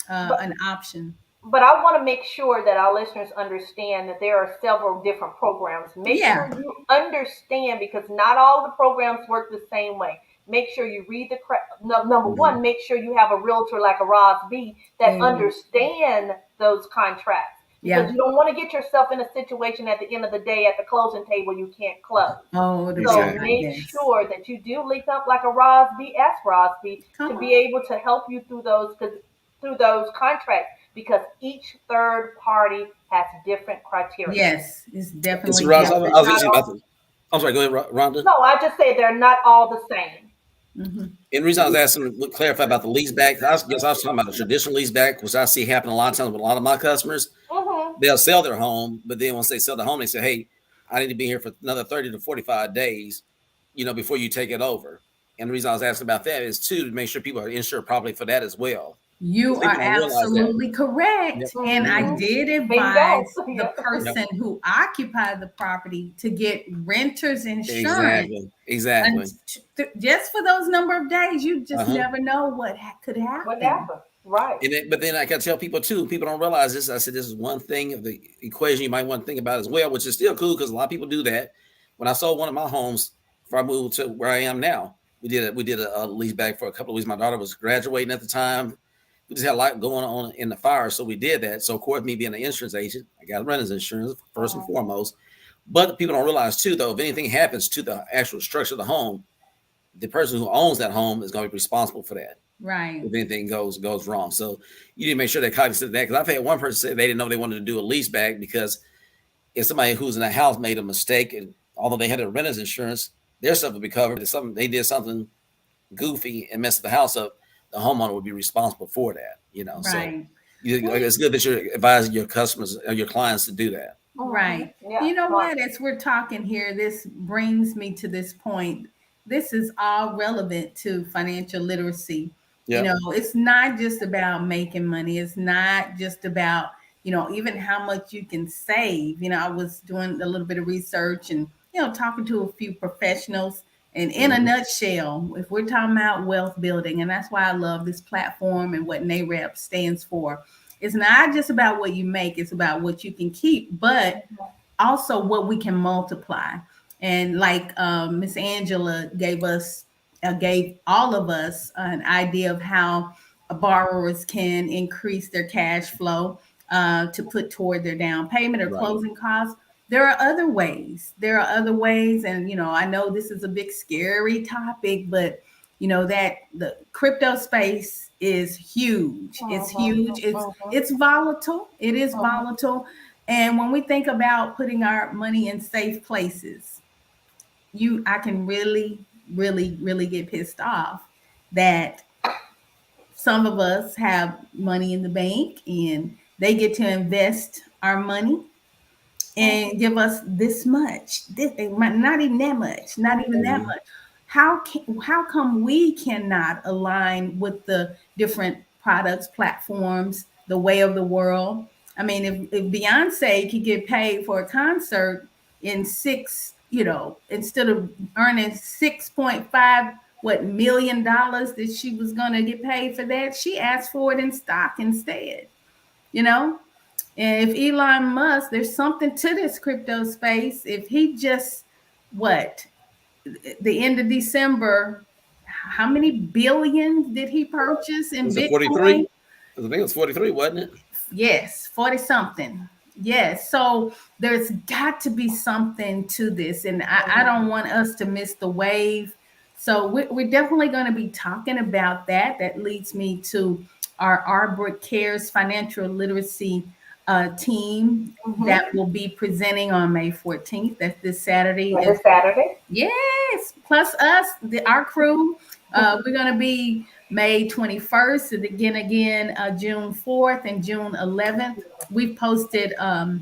But an option. but I want to make sure that our listeners understand that there are several different programs. Make Yeah. sure you understand because not all the programs work the same way. Make sure you read number Mhm. one. Make sure you have a realtor like a Ross B that Amen. understand those contracts because Yeah. you don't want to get yourself in a situation at the end of the day at the closing table you can't close. Oh, the So God, Exactly. make yes. sure that you do link up like a Rosby S. Rosby to Come be on. able to help you through those contracts because each third party has different criteria. Yes, it's And so, definitely Ross, They're I was different. not mentioning about all. the. I'm sorry. Go ahead, Rhonda. No, I just say they're not all the same. Hmm. And the reason I was asking to clarify about the lease back, I was talking about the traditional lease back, which I see happen a lot of times with a lot of my customers. Hmm. They'll sell their home, but then once they sell the home, they say, "Hey, I need to be here for another 30 to 45 days, before you take it over." And the reason I was asking about that is too to make sure people are insured properly for that as well, You because are people don't realize that. absolutely Yep. correct. And I Hmm. Hmm. did Bingo. advise the Yeah. Yep. person who occupied the property to get renter's insurance. Exactly. And Exactly. just for those number of days, you Uh just huh. never know what could What happen. happened? Right. But then I can tell people too. People don't realize this. I said this is one thing of the equation you might want to think about as well, which is still cool because a lot of people do that. When I sold one of my homes before I moved to where I am now, we did a lease back for a couple of weeks. My daughter was graduating at the time. We just had a lot going on in the fire, so we did that. So of course, me being an insurance agent, I got renter's insurance first and Mhm. foremost. But people don't realize too, though, if anything happens to the actual structure of the home, the person who owns that home is going to be responsible for that Right. if anything goes wrong. So you need to make sure they're cognizant of that. Because I've had one person say they didn't know they wanted to do a lease back because if somebody who's in that house made a mistake, and although they had a renter's insurance, their stuff would be covered. If they did something goofy and messed the house up, the homeowner would be responsible for that. So Right. Well, it's good that you're advising your customers or your clients to do that. Mhm. right. Yeah. You know Smart. what? As we're talking here, this brings me to this point. This is all relevant to financial literacy. Yep. It's not just about making money. It's not just about, even how much you can save. I was doing a little bit of research and, talking to a few professionals. And in a Mm-hmm. nutshell, if we're talking about wealth building, and that's why I love this platform and what NAREP stands for, it's not just about what you make, it's about what you can keep, but also what we can multiply. And like Miss Angela gave all of us an idea of how borrowers can increase their cash flow to put toward their down payment or Right. closing costs. There are other ways. There are other ways, and I know this is a big scary topic, but that the crypto space is huge. It's Mhm. huge. it's Mhm. it's volatile. It is Mhm. volatile. And when we think about putting our money in safe places, I can really get pissed off that some of us have money in the bank and they get to invest our money Mhm. and give us this much. Not even that much. Not even that Mm-hmm. much. How come we cannot align with the different products, platforms, the way of the world? I mean, if Beyonce could get paid for a concert in instead of earning 6.5 $1 million that she was gonna get paid for that, she asked for it in stock instead. You know, and if Elon Musk, there's something to this crypto space. If he just what the end of December, how many billions did he purchase in Was it Bitcoin? 43? I think it was 43, wasn't it? Yes, 40 something. Yes. So there's got to be something to this. And I don't want us to miss the wave. So we're definitely going to be talking about that. That leads me to our Brook Cares financial literacy team Mm-hmm. that will be presenting on May 14th. That's this Saturday. This Saturday. Yes, plus us, our crew. We're gonna be May 21st, and again June 4th and June 11th. We've posted a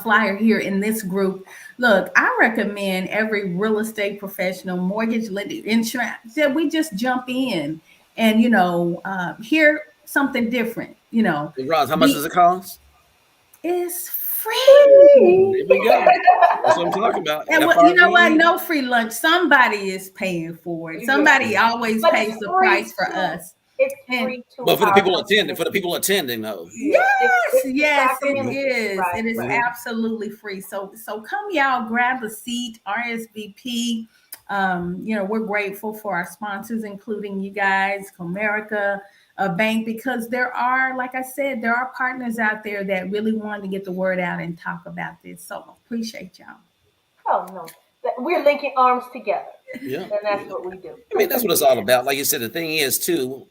flyer here in this group. Look, I recommend every real estate professional, mortgage lender, insurance that we just jump in and hear something different. Hey, Roz, how much Be does it cost? It's free. There we go. That's what I'm talking about. And what you know what? FRE. No free lunch. Somebody is paying for it. Yeah. Somebody always But pays the price for us. it's And free to But our for the community. people attending, though. Yes, yes, it's our yes, it community. is. Right, It is right. Mhm. absolutely free. So come y'all, grab a seat. RSVP. We're grateful for our sponsors, including you guys, Comerica Bank, because there are, like I said, there are partners out there that really want to get the word out and talk about this. So appreciate y'all. Oh no, we're linking arms together, Yeah. and that's Yeah. what we do. I mean, that's what it's all about. Yes. Like you said, the thing is, too,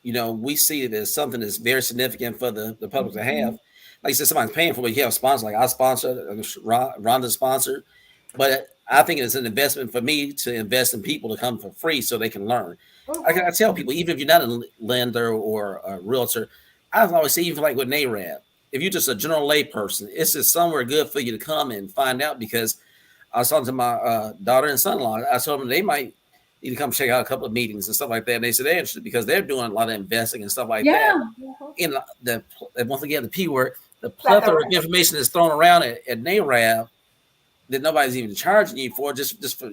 we see it as something that's very significant for the public to Mhm. have. Like you said, somebody's paying for it. You have sponsors, like I sponsor, Rhonda sponsored. But I think it's an investment for me to invest in people to come for free so they can learn. I Mhm. tell people, even if you're not a lender or a realtor, I always say, even like with NARAB, if you're just a general lay person, it's just somewhere good for you to come and find out. Because I was talking to my daughter and son-in-law. I told them they might need to come check out a couple of meetings and stuff like that. And they said they're interested because they're doing a lot of investing and stuff like that. Yeah. Mhm. In the once again, the P word, the plethora Plethora. of information that's thrown around at NARAB that nobody's even charging you for, just for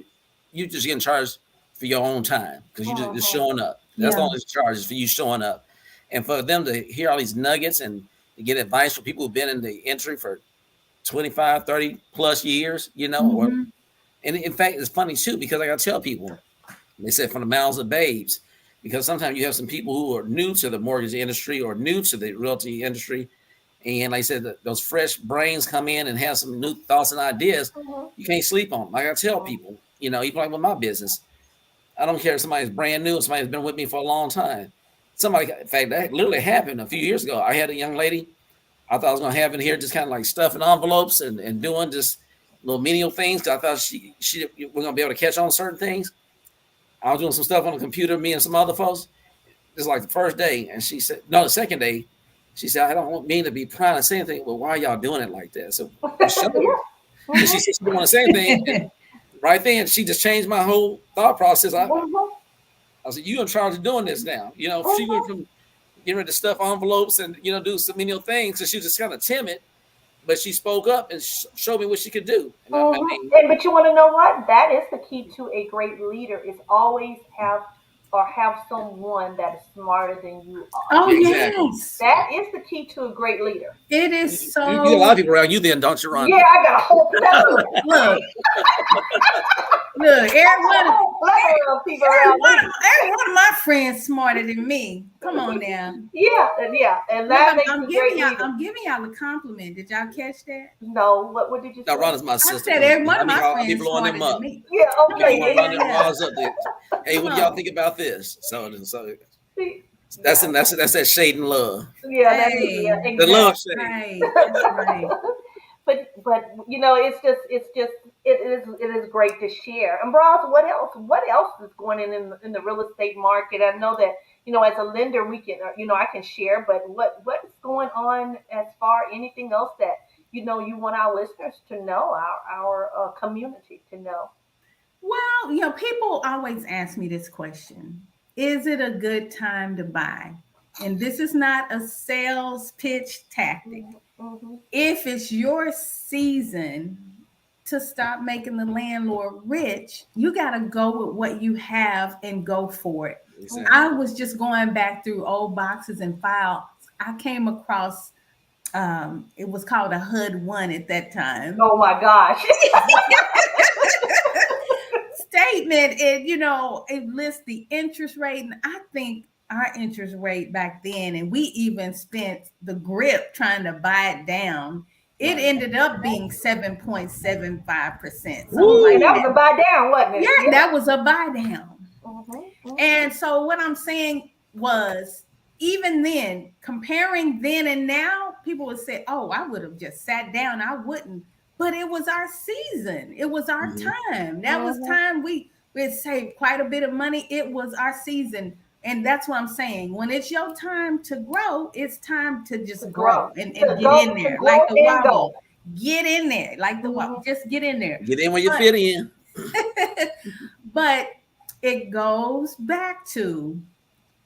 you just getting charged for your own time because you just Mhm. showing up. That's the Yeah. only charge is for you showing up, and for them to hear all these nuggets and to get advice from people who've been in the industry for 25, 30 plus years, or Hmm. and in fact, it's funny too because I got to tell people, they said from the mouths of babes, because sometimes you have some people who are new to the mortgage industry or new to the realty industry, and like I said, those fresh brains come in and have some new thoughts and ideas. Mhm. You can't sleep on them. Like I tell Mhm. people, even like with my business, I don't care if somebody's brand new, somebody's been with me for a long time. Somebody, in fact, that literally happened a few years ago. I had a young lady I thought I was gonna have in here just kind of like stuffing envelopes and doing just little menial things. 'Cause I thought she we're gonna be able to catch on certain things. I was doing some stuff on the computer, me and some other folks. It's like the first day, and she said, no, the second day, she said, I don't want me to be trying to say anything. Well, why are y'all doing it like that? So just show me. Yeah. And she Mhm. said she didn't want to say anything. And right then, she just changed my whole thought process. Mhm. I said, you in charge of doing this now. She went Mhm. from getting ready to stuff envelopes and, do some menial things. So she was just kind of timid, but she spoke up and showed me what she could do. And I Mhm. mean, And but you want to know what? That is the key to a great leader. Is always have someone that is smarter than you are. Oh yeah, exactly. yes, That is the key to a great leader. it You, is you get a lot of so. people around you, then, don't you, Yeah, Rhonda? I got a whole plethora. Look, look. I got a whole plethora of people around me. Every one of my friends smarter than me. Come on now. Yeah, and Look, that I'm, makes I'm a giving great y'all. leader. I'm giving y'all a compliment. Did y'all catch that? No, what did you Now, say? Rhonda's my I sister. said every one I of be my call, I be friends blowing smarter them than up. me. Yeah, I be okay, Yeah, blowing yeah. yeah, Rhonda and yeah. Roz up. Hey, Come what do y'all on. think about this? So See, that's yeah, in, that's that shade and love, yeah, that is Hey, yeah, the exactly. love that's shade. right. That's right. But it's just it is great to share. And Bros, what else is going in the real estate market? I know that as a lender we can I can share, but what's going on as far anything else that you want our listeners to know, our community to know. Well, people always ask me this question. Is it a good time to buy? And this is not a sales pitch tactic. Hmm. Hmm. If it's your season to stop making the landlord rich, you got to go with what you have and go for it. I Exactly. Hmm. was just going back through old boxes and files. I came across it was called a HUD one at that time. Oh my gosh. statement, it lists the interest rate, and I think our interest rate back then, and we even spent the grip trying to buy it down. It Right. ended up being 7.75%, something And like that Woo! was a that. buy down, wasn't it? Yeah, Yeah. that was a buy down. Mhm. And Mhm. so what I'm saying was, even then, comparing then and now, people would say, "Oh, I would have just sat down. I wouldn't." But it was our season. It was our Mhm. time. That was Mhm. time we had saved quite a bit of money. It was our season. And that's what I'm saying. When it's your time to grow, it's time to To just grow, grow and to get go, in to there. grow Like the and go. wobble. Get in there. Like the wobble. Mhm. Just get in there. Get in where you But fit in. but it goes back to,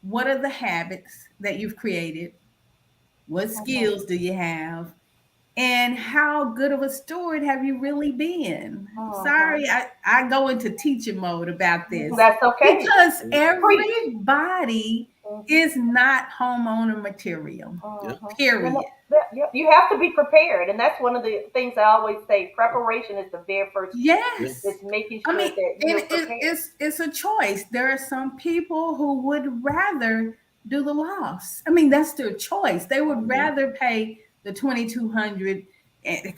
what are the habits that you've created? What Mhm. skills do you have? And how good of a steward have you really been? Mhm. Sorry, I go into teaching mode about this That's okay. because Preach. everybody Mhm. is not homeowner material, Yeah. Mhm. period. You have to be prepared, and that's one of the things I always say. Preparation is the very first key. Yeah. Yes. It's making I sure mean, that and you're prepared. it's a choice. There are some people who would rather do the loss. I mean, that's their choice. They would Mhm. rather pay the 2,200, and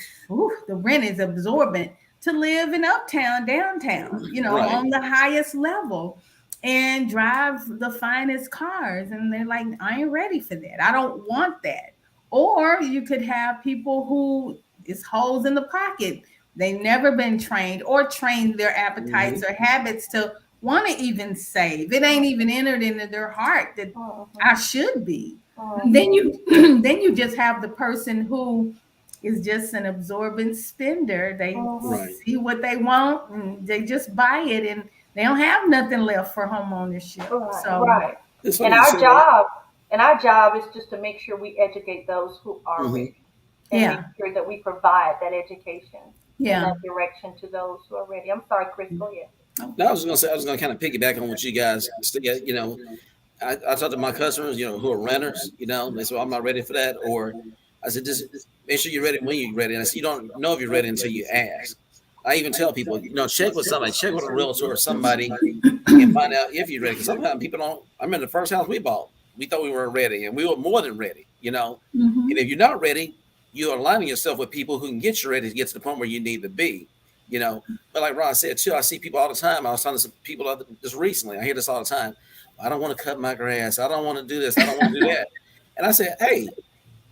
the rent is absorbent, to live in uptown, downtown, Right. on the highest level, and drive the finest cars. And they're like, I ain't ready for that. I don't want that. Or you could have people who is holes in the pocket. They've never been trained or trained their appetites Mhm. or habits to want to even save. It ain't even entered into their heart that Mhm. I should be. And then Mhm. you then you just have the person who is just an absorbent spender. They Mhm. Right. see what they want and they just buy it, and they don't have nothing left for home ownership. Right, So right. It's And funny you our say that. job, and our job is just to make sure we educate those who are Mhm. ready, and make yeah, sure that we provide that education and yeah. that direction to those who are ready. I'm sorry, Chris. Go ahead. No, I was gonna say I was gonna kind of piggyback on what you guys said. I talk to my customers, who are renters, they say, well, I'm not ready for that. Or I said, just make sure you're ready when you're ready. And I said, you don't know if you're ready until you ask. I even tell people, check with somebody, check with a realtor or somebody and find out if you're ready. Because sometimes people don't. I remember the first house we bought, we thought we were ready and we were more than ready. And Mhm. if you're not ready, you're aligning yourself with people who can get you ready to get to the point where you need to be, you know. But like Ron said too, I see people all the time. I was talking to some people just recently. I hear this all the time. I don't want to cut my grass. I don't want to do this. I don't want to do that. And I said, hey,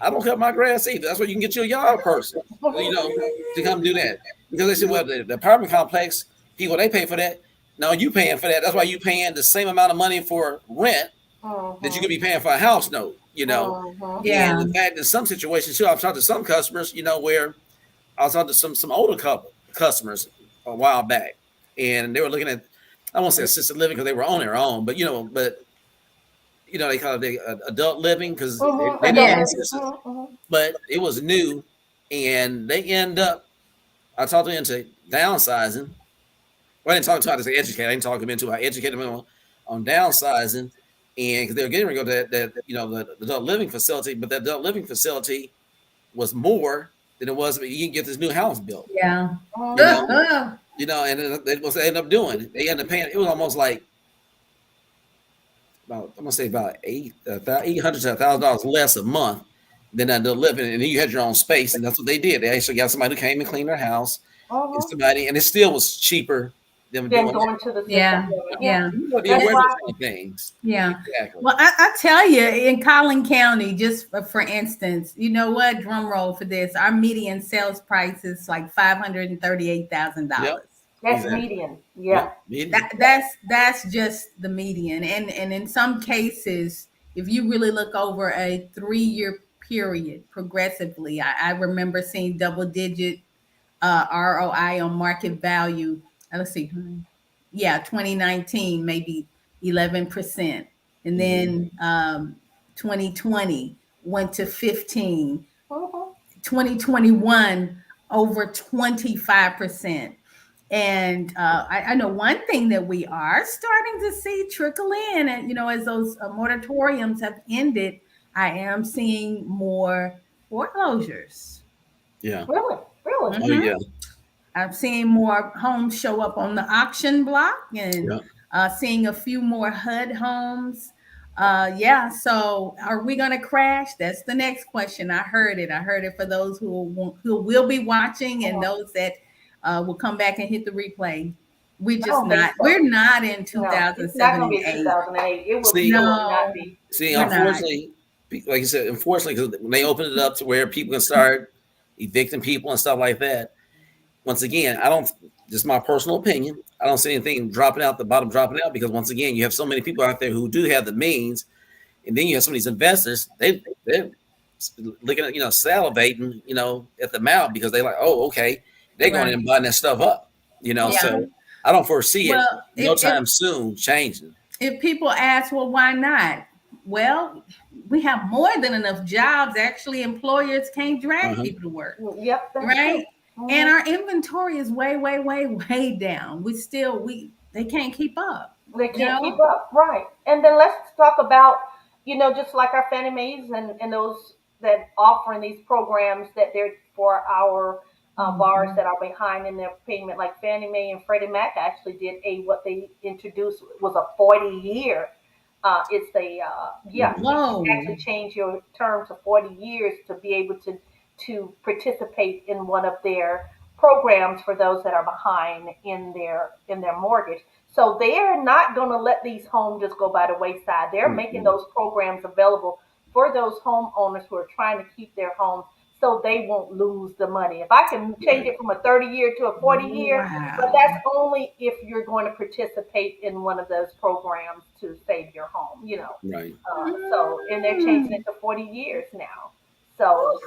I don't cut my grass either. That's where you can get you a yard person, to come do that. Because they said, well, the apartment complex, people, they pay for that. No, you paying for that. That's why you paying the same amount of money for rent that you could Mhm. be paying for a house note. Mhm. And Yeah. in fact, in some situations too, I've talked to some customers, where I was talking to some older couple customers a while back, and they were looking at, I won't say assisted living because they were on their own, but they call it adult living because Mhm. they don't Adult have living. Yes. assistants, Mhm. Mhm. but it was new, and they end up. I talked them into downsizing. Well, I didn't talk to them to educate. I didn't talk them into. I educated them on downsizing, and because they were getting ready to go to the adult living facility, but that adult living facility was more than it was. You can get this new house built, Yeah. you know, Mhm. and that's what they ended up doing. They ended up paying. It was almost like about, I'm gonna say about $800 to $1,000 less a month than that they're living, and then you had your own space, and that's what they did. They actually got somebody who came and cleaned their house, and Mhm. somebody, and it still was cheaper than Then doing going to the assisted Yeah. living. Yeah, Yeah. You gotta be that's aware of It- right. those kind of things. yeah. Exactly. Well, I tell you, in Collin County, just for instance, you know what? Drum roll for this. Our median sales price is like Yep. $538,000. That's Exactly. median. Yep. Yeah. Medium. That's just the median, and in some cases, if you really look over a 3-year period progressively, I remember seeing double digit ROI on market value. Let's see, yeah, 2019 maybe 11%, and Hmm. then 2020 went to 15, Mhm. 2021 over 25%. And I know one thing that we are starting to see trickle in, and as those moratoriums have ended, I am seeing more foreclosures. Yeah. Really, really. Oh Hmm. yeah. I'm seeing more homes show up on the auction block and Yeah. seeing a few more HUD homes. Yeah, so are we going to crash? That's the next question. I heard it. I heard it for those who will be watching and Mhm. those that will come back and hit the replay. I don't think We're so. not in No, it's not 2007 going to and be 8. 2008. It will See, surely not No, be. we're not. unfortunately, like you said, unfortunately, because when they open it up to where people can start evicting people and stuff like that, once again, I don't. Just my personal opinion. I don't see anything dropping out the bottom, dropping out because once again, you have so many people out there who do have the means, and then you have some of these investors. They're looking at salivating at the mouth because they like, oh, okay, they're going in and Right. buying that stuff up. Yeah. So I don't foresee it Well, no time soon changing. if people ask, well, why not? Well, we have more than enough jobs. Actually, employers can't drag Uh-huh. people to work, Yep, that's true. right? And Hmm. our inventory is way, way, way, way down. We they can't keep up, They you can't keep know? up, right? And then let's talk about, just like our Fannie Mae's and those that offering these programs that they're for our borrowers Mhm. that are behind in their payment, like Fannie Mae and Freddie Mac actually did what they introduced was a 40-year. It's a yeah, Mhm. you can Whoa. actually change your term to 40 years to be able to participate in one of their programs for those that are behind in their mortgage. So they're not going to let these homes just go by the wayside. They're making Mhm. those programs available for those homeowners who are trying to keep their homes so they won't lose the money. If I can change Right. it from a 30-year to a 40-year, but Wow. that's only if you're going to participate in one of those programs to save your home. Right. And they're changing Mm. it to 40 years now. So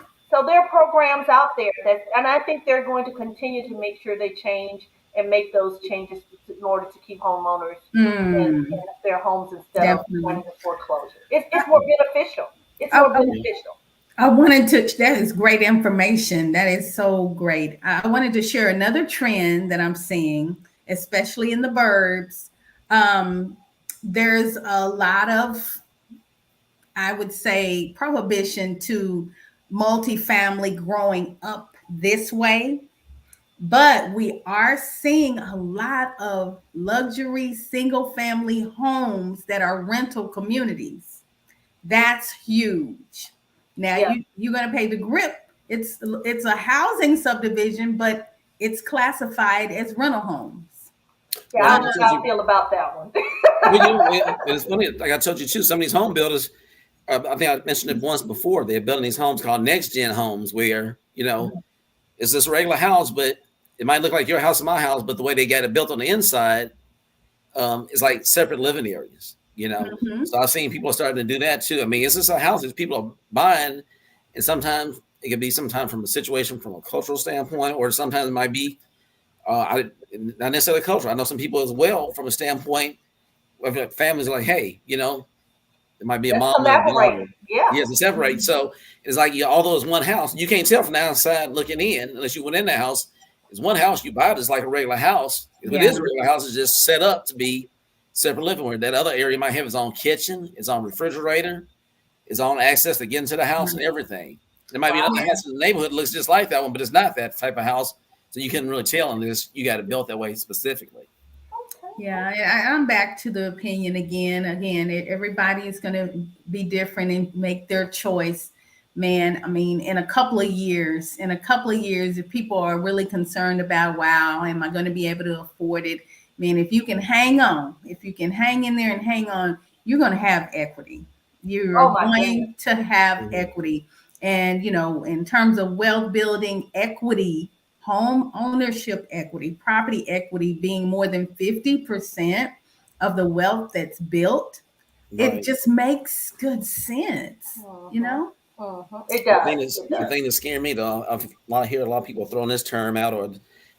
there are programs out there and I think they're going to continue to make sure they change and make those changes in order to keep homeowners in Mm. their homes instead of going Definitely. into foreclosure. It's more beneficial. It's I, more I, Yeah. beneficial. I wanted to, that is great information. That is so great. I wanted to share another trend that I'm seeing, especially in the burbs. Um, there's a lot of, I would say, prohibition to multifamily growing up this way, but we are seeing a lot of luxury single family homes that are rental communities. That's huge. Now Yeah. you're going to pay the grip. It's a housing subdivision, but it's classified as rental homes. Yeah, I Well, don't I know told how I you, feel about that one. it's funny. Like I told you too, some of these home builders. I think I mentioned it once before. They're building these homes called next gen homes, where it's this regular house, but it might look like your house and my house, but the way they got it built on the inside is like separate living areas. Mhm. So I've seen people starting to do that too. I mean, it's just a house that people are buying, and sometimes it could be sometimes from a situation from a cultural standpoint, or sometimes it might be not necessarily cultural. I know some people as well from a standpoint of families are like, hey, it might be a Let's mom and a collaborate. daughter. Yeah. Yes, to separate. So it's like although it's one house, you can't tell from the outside looking in unless you went in the house. It's one house you buy it, it's like a regular house. If it Yeah. is a regular house, it's just set up to be separate living room. That other area might have its own kitchen, its own refrigerator, its own access to get into the house and everything. There might be Wow. another house in the neighborhood that looks just like that one, but it's not that type of house. So you couldn't really tell unless you got it built that way specifically. Yeah, I'm back to the opinion again. Again, everybody is going to be different and make their choice. Man, I mean, in a couple of years, if people are really concerned about, wow, am I going to be able to afford it? Man, if you can hang on, if you can hang in there and hang on, you're going to have equity. You're Oh my goodness. going to have Mhm. equity. And, in terms of wealth building equity, home ownership equity, property equity being more than 50% of the wealth that's built, it Right. just makes good sense, you Hmm. know? Hmm. It The does. thing is, It the does. thing that scared me though, I hear a lot of people throwing this term out or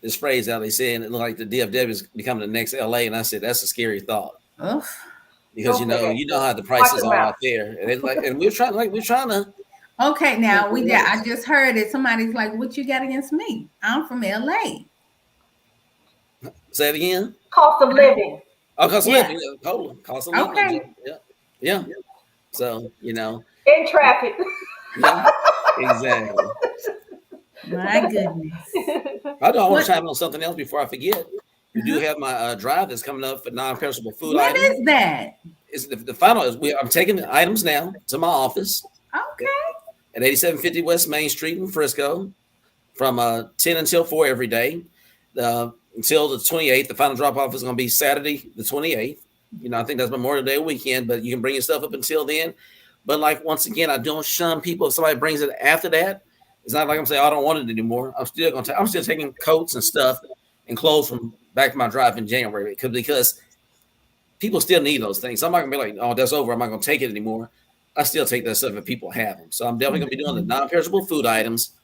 this phrase out. They say, and it looked like the DFW is becoming the next LA, and I said that's a scary thought Ugh. because Don't say that. you know how the Watch prices your are mouth. out there, and we're trying to Okay, make now it I worse. just heard it. Somebody's like, what you got against me? I'm from LA. Say it again. Cost of living Oh, cost of Yeah. living, yeah, totally cost of living, Okay. yeah, yeah. So in traffic. yeah, exactly. My goodness. I do. I want What to chime in on something else before I forget. We do uh-huh. have my drive that's coming up for non-perishable food What items. is that? Is the final is I'm taking the items now to my office Okay. at 8750 West Main Street in Frisco from 10 until 4 every day. Until the 28th. The final drop off is going to be Saturday, the 28th. I think that's Memorial Day weekend, but you can bring your stuff up until then. But like once again, I don't shun people. If somebody brings it after that, it's not like I'm saying, oh, I don't want it anymore. I'm still taking coats and stuff and clothes from back to my drive in January because people still need those things. So I'm not gonna be like, oh, that's over. I'm not gonna take it anymore. I still take that stuff if people have them. So I'm definitely gonna be doing the Mhm. non-perishable food items,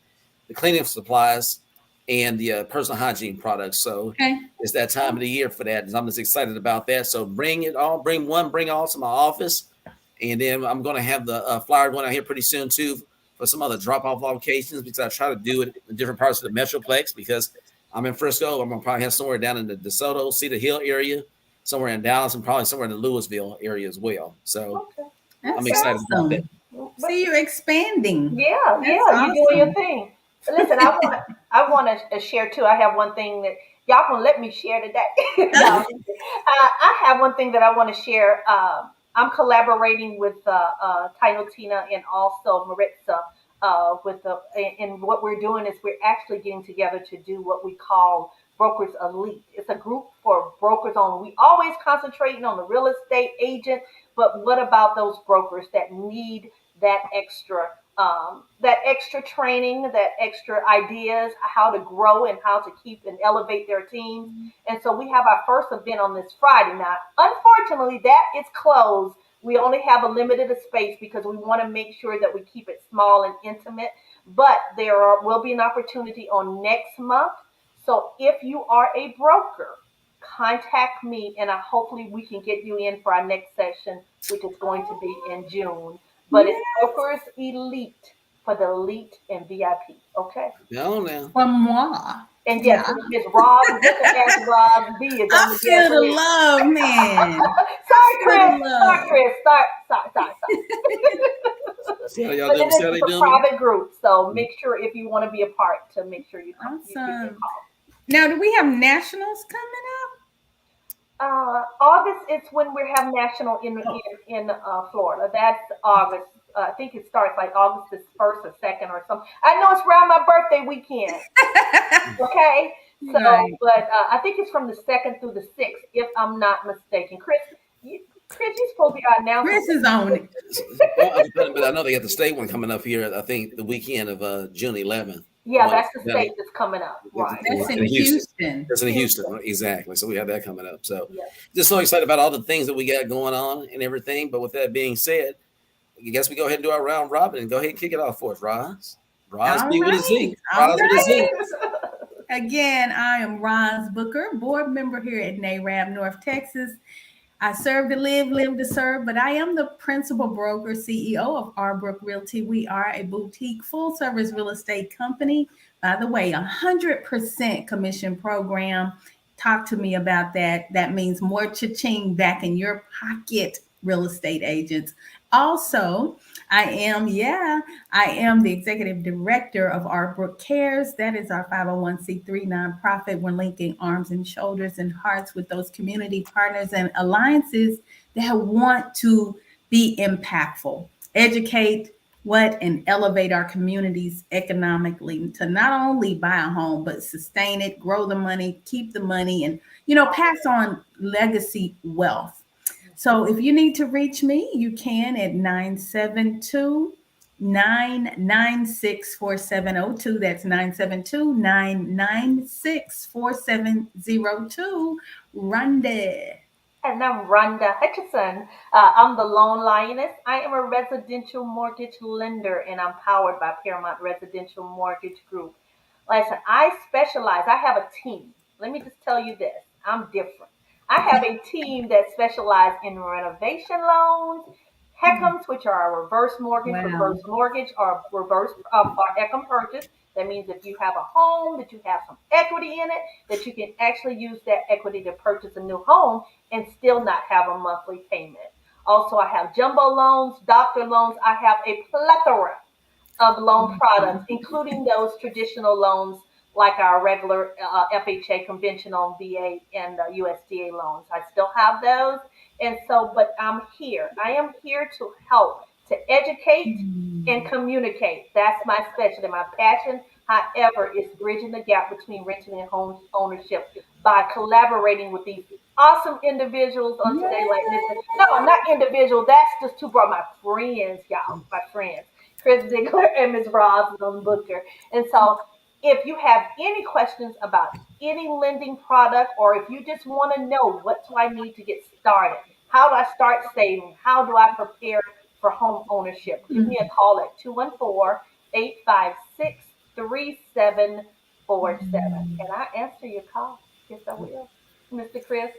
the cleaning supplies, and the personal hygiene products. So Okay. it's that time of the year for that, and I'm just excited about that. So bring it all, bring all to my office, and then I'm going to have the flyer going out here pretty soon too for some other drop-off locations because I try to do it in different parts of the metroplex because I'm in Frisco. I'm going to probably have somewhere down in the DeSoto, Cedar Hill area, somewhere in Dallas, and probably somewhere in the Louisville area as well. So Okay. I'm That's Okay. excited about that. awesome. But See, you're expanding. yeah, That's yeah, you're doing your awesome. thing. Listen, I want to share too. I have one thing that y'all gonna let me share today. No, I'm just kidding. I have one thing that I want to share. I'm collaborating with Tino Tina and also Maritza. With the and what we're doing is we're actually getting together to do what we call Brokers Elite. It's a group for brokers only. We always concentrating on the real estate agent, but what about those brokers that need that extra training, that extra ideas, how to grow and how to keep and elevate their teams. And so we have our first event on this Friday. Now, unfortunately, that is closed. We only have a limited space because we want to make sure that we keep it small and intimate. But will be an opportunity on next month. So if you are a broker, contact me and hopefully we can get you in for our next session, which is going to be in June. But Yeah. it's Brokers Elite for the elite and VIP. Okay. No, now. For moi. And yes, Yeah. Miss Roz Booker as Roz B is on I the feel guest the list. love, man. I Sorry, feel Chris. the Sorry, love. Chris. Sorry. See how y'all But doing? See this how is they a doing? private group, so make sure if you want to be a part to make sure you give me a Awesome. call. Now, do we have nationals coming August is when we have national in Florida. That's August. I think it starts like August the first or second or something. I know it's around my birthday weekend. up? Okay, so Right. but I think it's from the second through the sixth, if I'm not mistaken. Chris, you're supposed to be our announcer. Chris is on it. Well, but I know they got the state one coming up here. I think the weekend of June 11th. Yeah, One that's the down state that's coming up. Right, That's right. in in Houston. Houston. That's in Houston, Houston. right? Exactly. So we have that coming up. So Yes. just so excited about all the things that we got going on and everything. But with that being said, I guess we go ahead and do our round robin and go ahead and kick it off for us, Roz. Roz All B with a right. Z. All Roz with a right. Z. Again, I am Roz Booker, board member here at NARAB North Texas. I serve to live to serve, but I am the principal broker CEO of Arbrook Realty. We are a boutique full service real estate company. By the way, 100% commission program. Talk to me about that. That means more cha-ching back in your pocket, real estate agents. Also, I am the executive director of Arbrook Cares. That is our 501c3 nonprofit. We're linking arms and shoulders and hearts with those community partners and alliances that want to be impactful, educate what and elevate our communities economically to not only buy a home but sustain it, grow the money, keep the money, and pass on legacy wealth. So if you need to reach me, you can at 972-996-4702. That's 972-996-4702. Rhonda. And I'm Rhonda Hutchison. I'm the Lone Lioness. I am a residential mortgage lender and I'm powered by Paramount Residential Mortgage Group. Listen, I specialize, I have a team. Let me just tell you this I'm different. I have a team that specializes in renovation loans, HECMs, which are a Wow. reverse mortgage, or or HECM purchase. That means if you have a home, that you have some equity in it, that you can actually use that equity to purchase a new home and still not have a monthly payment. Also, I have jumbo loans, doctor loans. I have a plethora of loan products, including those traditional loans like our regular FHA conventional VA and USDA loans. I still have those. And so, but I'm here. I am here to help, to educate and communicate. That's my specialty. My passion, however, is bridging the gap between renting and home ownership by collaborating with these awesome individuals on today, like Mr. No, not individual. That's just too broad. My friends, y'all, my friends, Chris Ziegler and Ms. Rosalind Booker. And so, if you have any questions about any lending product, or if you just want to know what do I need to get started, how do I start saving, how do I prepare for home ownership, give me a call at 214-856-3747. Can I answer your call? Yes, I will, Mr. Chris.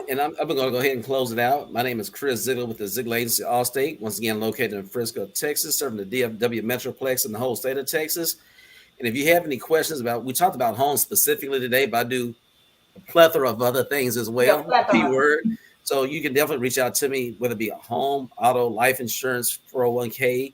And I'm going to go ahead and close it out. My name is Chris Ziegler with the Ziegler Agency Allstate, once again located in Frisco, Texas, serving the DFW Metroplex and the whole state of Texas. And if you have any questions about, we talked about homes specifically today, but I do a plethora of other things as Yeah, well, a P plethora. word. So you can definitely reach out to me, whether it be a home, auto, life insurance, 401k.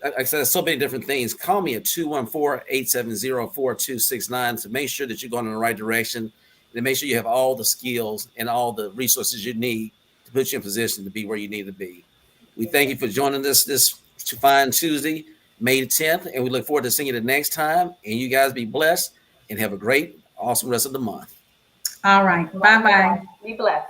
Like I said, so many different things. Call me at 214-870-4269 to make sure that you're going in the right direction and to make sure you have all the skills and all the resources you need to put you in position to be where you need to be. We thank you for joining us this fine Tuesday, May 10th, and we look forward to seeing you the next time. And you guys be blessed and have a great, awesome rest of the month. All right. Bye bye. Be blessed.